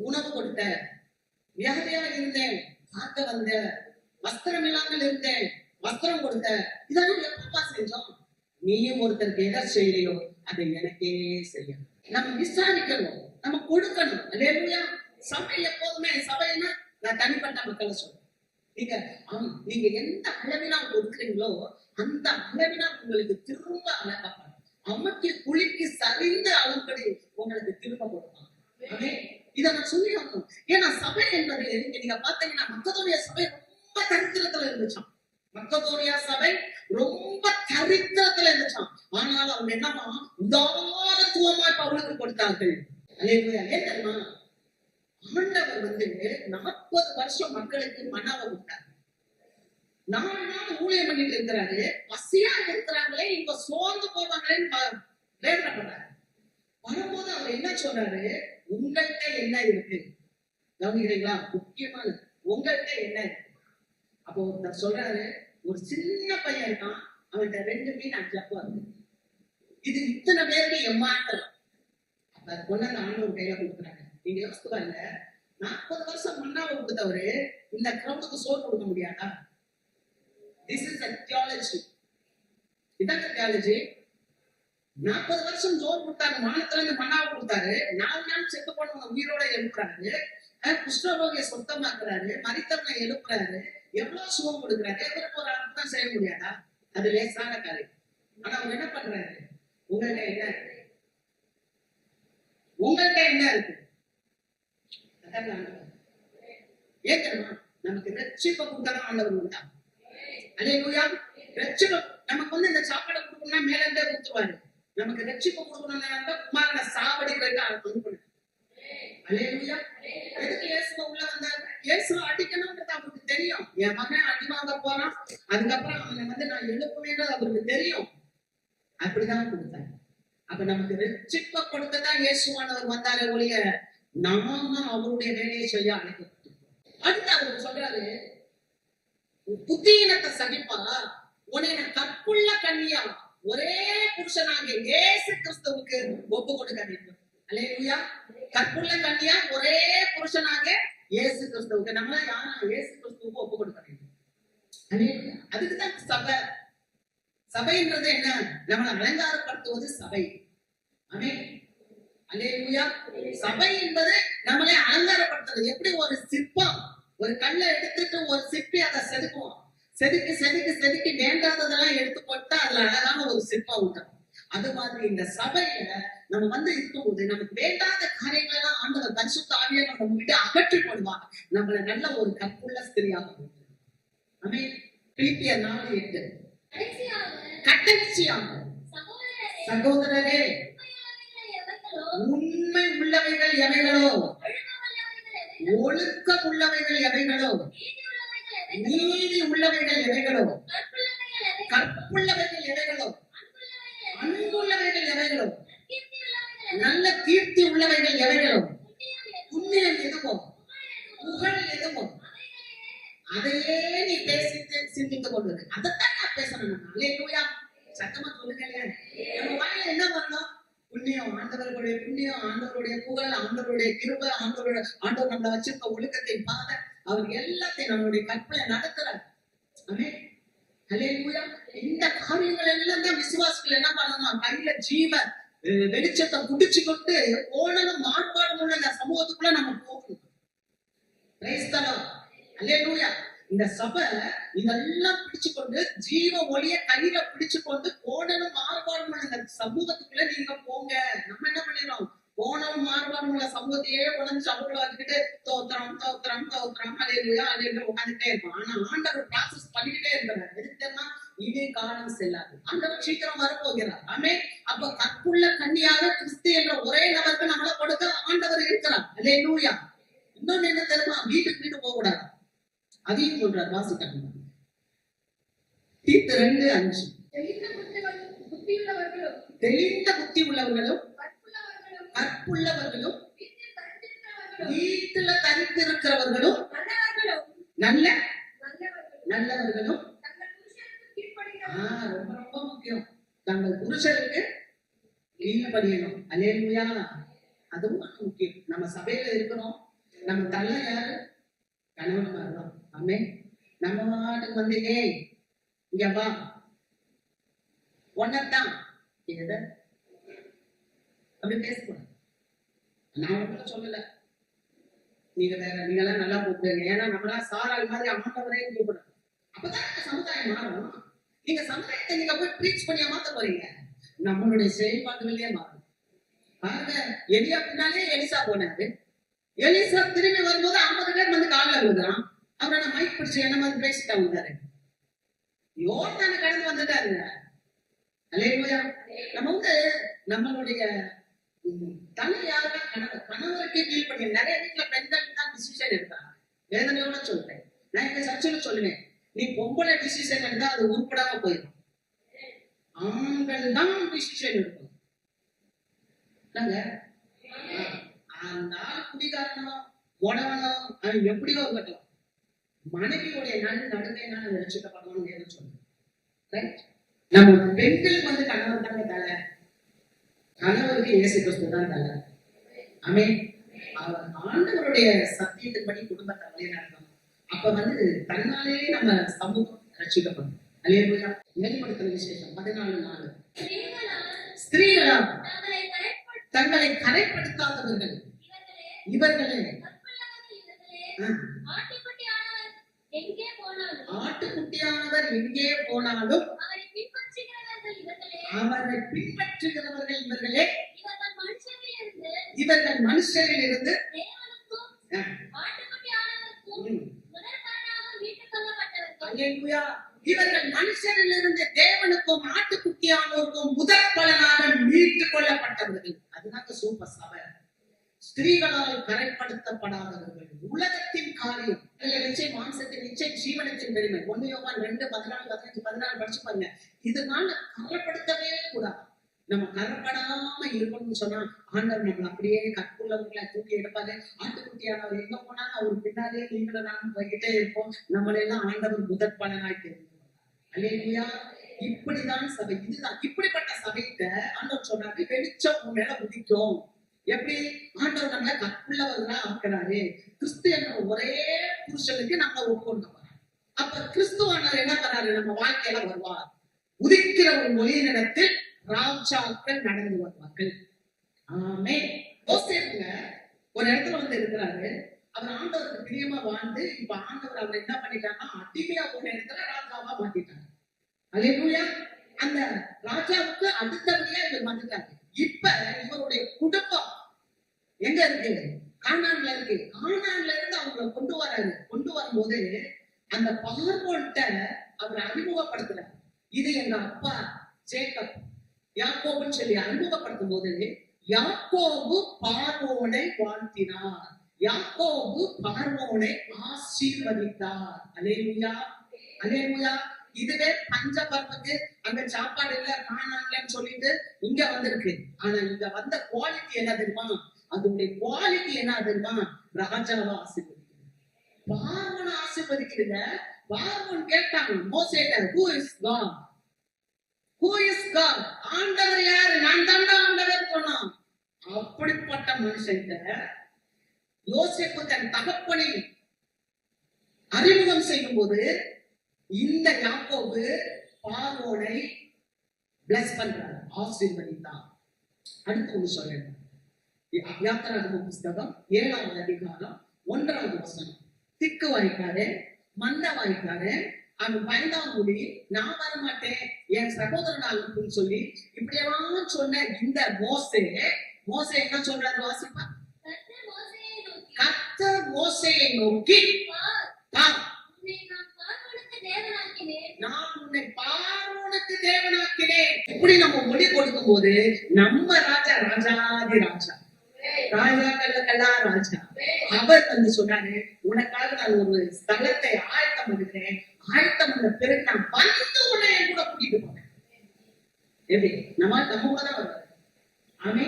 உணவு கொடுத்த. வியாதியா இருந்தேன், பார்க்க வந்த. வஸ்திரம் இல்லாமல் இருந்தேன், வஸ்திரம் கொடுத்த. இதெல்லாம் எப்பப்பா செஞ்சோம்? நீயும் ஒருத்தருக்கு எதை செய்யலையோ அதை எனக்கே செய்யணும். நம்ம விசாரிக்கணும், நம்ம கொடுக்கணும். அல்லேலூயா. சபை எப்போதுமே சபைன்னா நான் தனிப்பட்ட மக்களை சொல்றேன். நீங்க எந்த அளவினால் கொடுக்குறீங்களோ அந்த அளவினால் உங்களுக்கு திரும்ப அழகாப்பாங்க. அம்மைக்கு குளிக்கு சரிந்த அளவுப்படி உங்களுக்கு திரும்ப கொடுப்பாங்க. இதை நான் சொல்லி ஆகணும். ஏன்னா சபை என்பது நீங்க பாத்தீங்கன்னா மக்கதோனியா சபை ரொம்ப தரித்திரத்துல இருந்துச்சான். மக்கதோனியா சபை ரொம்ப தரித்திரத்துல இருந்துச்சான். ஆனால் அவங்க என்னமா உதாரத்துவமா பவுலுக்கு கொடுத்தார்கள். அல்லேலூயா. ஏன் தெரியுமா? ஆண்டவர் 40 வருஷம் மக்களுக்கு மன்னாவை கொடுத்தாரு. 4 நாள் ஊழியம் பண்ணிட்டு இருக்கிறாரு. பசியா இருக்கிறாங்களே, இவங்க சோர்ந்து போவாங்களேன்னு வேதனைப்படுறாரு. வரும்போது அவர் என்ன சொல்றாரு? உங்கள்கிட்ட என்ன இருக்கு? கவனிக்கிறீங்களா? முக்கியமானது, உங்கள்கிட்ட என்ன இருக்கு? அப்போ ஒருத்தர் சொல்றாரு, ஒரு சின்ன பையன் இருக்கான், அவன்கிட்ட 2 மீன் 5 அப்பா இருக்கு. இது இத்தனை பேருக்கு எம்மாத்திரம். அதை கொண்டாந்து ஆண்டவர் கையில கொடுக்குறாங்க. நீங்க யோசித்து பாருங்க, 40 வருஷம் மன்னாவை கொடுத்தவரு இந்த கிரௌடுக்கு சோறு கொடுக்க முடியாதா? This is a theology. இதான் தியாலஜி. 40 வருஷம் சோறு கொடுத்தாரு, வானத்துல இருந்து மன்னாவை கொடுத்தாரு. 4 நாள் செத்து போனவங்க உயிரோட எழுப்புறாரு, குஷ்டரோகிய சொத்தமாக்குறாரு, மரித்தவனை எழுப்புறாரு, எவ்வளவு சுகம் கொடுக்குறாரு. எவருக்கு ஒரு அர்த்தம் செய்ய முடியாதா? அது லேசான காரியம். ஆனா அவங்க என்ன பண்றாரு? உங்கள்கிட்ட என்ன இருக்கு? உங்கள்கிட்ட என்ன இருக்கு? ஏன் தெரியுமா? நமக்கு ரட்சிப்பை கொடுத்தாலும் ஆண்டவர் கொடுத்தாங்க. அல்லேலூயா. ரட்சிப்பு நமக்கு வந்து இந்த சாப்பாடை கொடுக்கணும்னா மேல இருந்தே கொடுத்துருவாரு. நமக்கு ரட்சிப்பு கொடுக்கணும்னா குமாரனை சாவடிக்கிறதுக்கு அனுப்பணும். அல்லேலூயா. எதுக்கு இயேசுவ உள்ள வந்தாரு? இயேசுவ அடிக்கணும்ன்றது அவருக்கு தெரியும். என் மகன் அடிவாங்க போறான், அதுக்கப்புறம் அவனை வந்து நான் எழுப்புவேன்றது அவருக்கு தெரியும். அப்படிதான் கொடுத்தாரு. அப்ப நமக்கு ரட்சிப்பை கொடுத்துதான் இயேசுவானவர் வந்தாரே ஒழிய நாம அவருடைய வேலையை செய்ய அழைக்கப்பட்டிருக்கோம். அடுத்து அவர் சொல்றாரு, புத்தியினத்தை சகிப்பா உன்னை கற்புள்ள கன்னியா ஒரே புருஷனாக இயேசு கிறிஸ்துவுக்கு ஒப்பு கொடுக்க வேண்டும். அல்லேலூயா. கற்புள்ள கன்னியா ஒரே புருஷனாக இயேசு கிறிஸ்துவுக்கு, நம்மள யாரா இயேசு கிறிஸ்துவுக்கு ஒப்பு கொடுக்க வேண்டும். அல்லேலூயா. அதுக்குதான் சபை. சபைன்றது என்ன? நம்மளை அலங்காரப்படுத்துவது சபை. ஆமென். அல்லேலூயா. சபை என்பது நம்மளை அலங்காரப்படுத்துறது. எப்படி ஒரு சிற்பம் ஒரு கல்லை எடுத்துட்டு ஒரு சிற்பி அதை செதுக்குவோம். செதுக்கி செதுக்கி செதுக்கி வேண்டாததெல்லாம் எடுத்து போட்டா அதுல அழகான ஒரு சிற்பம் உண்டாகும். அது மாதிரி இந்த சபையில நம்ம வந்து இருக்கும்போது நமக்கு வேண்டாத காரியங்கள் எல்லாம் ஆண்டவர் பரிசுத்த ஆவியை நம்ம விட்டு அகற்றி போடுவாங்க. நம்மள நல்ல ஒரு கற்புள்ள ஸ்திரியாக. ஆமென். பிலிப்பியர் 4:8. கடைசியாக சகோதரரே உண்மை உள்ளவைகள் எவைகளோ, ஒழுக்கம் உள்ளவைகள் எவைகளோ, நீதி உள்ளவைகள் எவைகளோ, கற்புள்ளவைகள் எவைகளோ, அன்புள்ளவைகள் எவைகளோ, நல்ல கீர்த்தி உள்ளவைகள் எவைகளோ, புண்ணியம் எதுவோ, புகழ் எதுவோ, அதையே நீ பேசிட்டு சிந்தித்துக் கொள்வது. அதைத்தான் நான் பேசணும். அல்லேலூயா. சத்தமா சொல்லுங்க. நம்ம வாயில என்ன வரணும்? புண்ணியம், ஆண்டவர்களுடைய புண்ணியம், ஆண்டவருடைய புகழ், ஆண்டவருடைய கிருபை, ஆண்டவர் நம்மளை வச்சிருக்க ஒழுக்கத்தை பாத அவர் எல்லாத்தையும் நம்மளுடைய கற்பனை நடத்துறார். ஆமென். அல்லேலூயா. இந்த காரியங்கள் எல்லாம் தான் விசுவாசிகள் என்ன பண்ணணும்? கையில ஜீவ வெளிச்சத்தை புடிச்சு கொண்டு ஓனலும் மாறுபாடும் உள்ள இந்த சமூகத்துக்குள்ள நம்ம போகணும். Praise the lord. அல்லேலூயா. இந்த சபை இதெல்லாம் பிடிச்சு கொண்டு ஜீவ ஒளிய கையில பிடிச்சு கொண்டு கோணலும் மாறுபாடும் இந்த சமூகத்துக்குள்ள நீங்க போங்க. நம்ம என்ன பண்ணிடுறோம்? கோணலும் மாறுபாடும் உள்ள சமூகத்தையே உடனே சபைக்குள்ள வச்சுக்கிட்டு தோத்திரம் தோத்திரம் தோத்திரம் அல்லேலூயா அல்லேலூயா உட்காந்துட்டே இருப்போம். ஆனா ஆண்டவர் ப்ராசஸ் பண்ணிக்கிட்டே இருக்கிறார். எதுக்கு தெரியுமா? இதே காலம் செல்லாது. ஆண்டவர் சீக்கிரம் வரப்போகிறார். ஆமென். அப்ப கற்புள்ள கன்னியாக கிறிஸ்து என்ற ஒரே நபருக்கு நம்மளை கொடுக்க ஆண்டவர் இருக்கிறார். அல்லேலூயா. இன்னொன்னு என்ன தெரியுமா? வீட்டுக்கு போக கூடாது. அதையும் சொல்றார். வாசிக்காங்க. தீத்து 2:5. தெளிந்த புத்தி உள்ளவர்களும் கற்புள்ளவர்களும் வீட்டுல தரித்திருக்கிறவர்களும் நல்லவர்களும் ரொம்ப ரொம்ப முக்கியம். தங்கள் புருஷருக்கு கீழ்ப்படியணும். அல்லேலூயா. அதுவும் முக்கியம். நம்ம சபையில இருக்கிறோம். நம்ம தள்ள யாரு? கணவன் வரலாம். ஆமென். நம்ம வாட்டுக்கு வந்து ஏய் இங்க வா ஒன்னதான் அப்படி பேசக்கூடாது. நான் உங்களை சொல்லல, நீங்க வேற, நீங்க எல்லாம் நல்லா கூப்பிடுங்க. ஏன்னா நம்மளா சாரால் மாதிரி ஆண்டவரையும் கூப்பிடணும். அப்பதான் சமுதாயம் மாறணும். நீங்க சமுதாயத்தை நீங்க போய் ப்ரீச் பண்ணியா மாத்த போறீங்க. நம்மளுடைய செயல்பாடுகளே மாறும். பாருங்க, எலியா பின்னாலே எலிசா போனாரு. எலிசா திரும்பி வரும்போது 50 பேர் வந்து காலில் விழுகிறான். அவரை மைக் பிடிச்சு என்ன மாதிரி பேசிட்டா வந்தாரு. யோர்தானை கடந்து வந்துட்டாருங்க. அல்லேலூயா. நம்ம வந்து நம்மளுடைய தலை யாருன்னா கணவருக்கு கீழ்படிய. நிறைய வீட்டுல பெண்கள் தான் டிசிஷன் எடுத்தாங்க. வேதனையோட சொல்றேன். நான் எங்க சர்ச்சில் சொல்லுவேன், நீ பொம்பளை டிசிஷன் எடுத்தா அது உருப்படாம போயிடும். ஆண்கள் தான் டிசிஷன் எடுக்கணும். அந்த ஆள் குடிகாரனோ உடவனோ அவன் எப்படியோ இருக்கட்டும், மனைவியுடைய நடுக்கையினால ரட்சிக்கப்படணும்னு சொல்றேன். நம்ம பெண்கள் வந்து கணவர் தாங்க தலை, கணவருக்கு இயேசு கிறிஸ்து தான் தலை. ஆமென். அவர் ஆண்டவருடைய சத்தியத்தின்படி குடும்பத்தை வழிநடத்தணும். அப்ப வந்து தன்னாலே நம்ம சமூகம் ரட்சிக்கப்படும். அல்லேலூயா. மேம்படுத்துற விசேஷம் 14:4. ஸ்திரீகளா தங்களை கரைப்படுத்தாதவர்கள் இவர்களே, ஆட்டுக்குட்டியானவர் எங்கே போனாலும் அவரை பின்பற்றுகிறவர்கள் இவர்களே. இவர்கள் மனுஷரில் இருந்து இவர்கள் மனுஷரில் இருந்து தேவனுக்கு ஸ்திரீகளால் கரைப்படுத்தப்படாதவர்கள், உலகத்தின் காரியம், நிச்சயம் மாம்சத்தின் நிச்சயம் ஜீவனத்தின் பெருமை. 1 யோவான் 2:14-15-16 படிச்சு பாருங்க. இதனால கரைப்படுத்தவே கூடாது. நம்ம கரைப்படாம இருக்கணும்னு சொன்னா ஆண்டவர் நம்மள அப்படியே கற்புள்ளவர்களை தூக்கி எடுப்பாரு. ஆட்டுக்குட்டியானவர் எங்க போனாலும் அவர் பின்னாலே நீங்களும் நானும் போய்கிட்டே இருப்போம். நம்மளெல்லாம் ஆண்டவர் முதற் பலனாய் தெரிந்து அல்லேலூயா. இப்படிதான் சபை, இதுதான் இப்படிப்பட்ட சபைகிட்ட ஆண்டவர் சொன்னாரு, வெளிச்சம் உன் மேல உதிக்கும். எப்படி ஆண்டவர் நம்மள கற்புள்ளவர்களா ஆக்குறாரு. கிறிஸ்து என்ற ஒரே புருஷனுக்கு நம்மள ஒப்புக்கொண்டவர். அப்ப கிறிஸ்துவானவர் என்ன பண்ணாரு, நம்ம வாழ்க்கையில வருவார். உதிக்கிற ஒரு மொழியினிடத்தில் ராஜாக்கள் நடந்து வருவார்கள். ஆமே. யோசேப்புங்க ஒரு இடத்துல வந்து இருக்கிறாரு. அவர் ஆண்டவருக்கு பிரியமா வாழ்ந்து, இப்ப ஆண்டவர் அவர் என்ன பண்ணிட்டாங்கன்னா, அடிமையா போன இடத்துல ராஜாவா மாத்திட்டாங்க. அல்லேலூயா. அந்த ராஜாவுக்கு அடுத்தபடியா இவர் வந்துட்டாங்க. இப்ப இவருடைய குடும்பம் எங்க இருக்கு? கானான்ல இருக்கு. கானான்ல இருந்து அவங்களை கொண்டு வராரு. கொண்டு வரும்போது அந்த பார்வோன்ட்ட அவர் அறிமுகப்படுத்துறாரு. இது எங்க அப்பா ஜேக்கப், யாக்கோபுன்னு சொல்லி அறிமுகப்படுத்தும் போது, யாக்கோபு பார்வோனை வாழ்த்தினார், யாக்கோபு பார்வோனை ஆசீர்வதித்தார். அல்லேலூயா, அல்லேலூயா. இதுவே பஞ்சபர்வத்துக்கு அங்க சாப்பாடு இல்ல, காணான்லன்னு சொல்லிட்டு இங்க வந்திருக்கு. ஆனா இங்க வந்த குவாலிட்டி என்ன தெரியுமா? அதனுடைய குவாலிட்டி என்ன தெரியுமா? ராஜாவை ஆசீர்வதிக்கிறது, பார்வோனை ஆசீர்வதிக்கிறீங்க. பார்வோன் கேட்டாங்க மோசேட்ட, who is God? Who is God? ஆண்டவர் யாரு? நான் தாண்டா ஆண்டவர் சொன்னான். அப்படிப்பட்ட மனுஷன்கிட்ட யோசேப்பு தன் தகப்பனை அறிமுகம் செய்யும் போது, இந்த யாக்கோபு பார்வோனை பிளஸ் பண்றார், ஆசீர்வதித்தான். அடுத்து ஒன்று சொல்றேன். யாத்திராகம புஸ்தகம் 7வது அதிகாரம் 1வது வசனம். திக்கு வாய்க்காரு, மந்த வாய்க்காரு, அவன் பயந்தாங்குடி, நான் வரமாட்டேன் என் சகோதரன் அனுப்புன்னு சொல்லி இப்படியெல்லாம் சொன்ன இந்த மோசே என்ன சொல்றாரு வாசிப்பா? கர்த்தர் மோசேயை நோக்கி, நான் உன்னை பார்வோனுக்கு தேவனாக்கினேன். இப்படி நம்ம மொழி கொடுக்கும் போது நம்ம ராஜா, ராஜாதி ராஜா, ராஜாக்களுக்கெல்லாம் ராஜா, அவர் வந்து சொன்னாரு, உனக்காக நான் ஒரு ஸ்தலத்தை ஆயத்தம் பண்ணுகிறேன். ஆயத்தம் பண்ண பிறகு நான் வந்து உன்னை என் கூட கூட்டிட்டு போனேன். எப்படி நம்ம கூட தான் வருவாரு. ஆமே.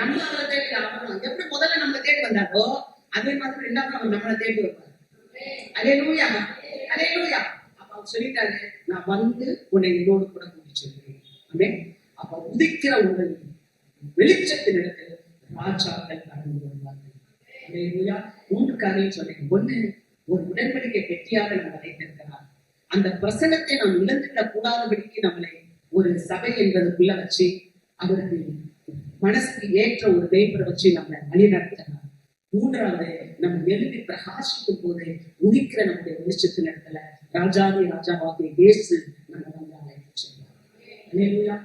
நம்ம அவரை தேடி அவரும் எப்படி முதல்ல நம்மளை தேடி வந்தாரோ அதே மாதிரி ரெண்டாவது அவர் நம்மளை தேடி வருவார். அல்லேலூயா, அல்லேலூயா. அப்ப அவர் சொல்லிட்டாரு, நான் வந்து உன்னை என்னோடு கூட கூட்டி சொல்றேன். ஆமே. அப்ப உதிக்கிற உங்கள் வெளிச்சத்தின் இடத்தில் ராஜாக்கள் கடந்து வருவார்கள். அல்லேலூயா. 3 காரியம் சொன்னேன். 1, ஒரு உடன்படிக்கை பெட்டியாக நம்ம வைத்திருக்கிறார். அந்த பிரசனத்தை நாம் இழந்துவிடக் கூடாதபடிக்கு நம்மளை ஒரு சபை என்பதற்குள்ள வச்சு அவருக்கு மனசுக்கு ஏற்ற ஒரு வேப்பரை வச்சு நம்ம வழி நடத்துகிறார். 3வது, நம்ம எழுதி பிரகாசிக்கும் போது உதிக்கிற நம்முடைய வெளிச்சத்தின் இடத்துல ராஜாதி ராஜாவாகிய இயேசு நம்ம வந்து அழைத்து செல்வார். அல்லேலூயா.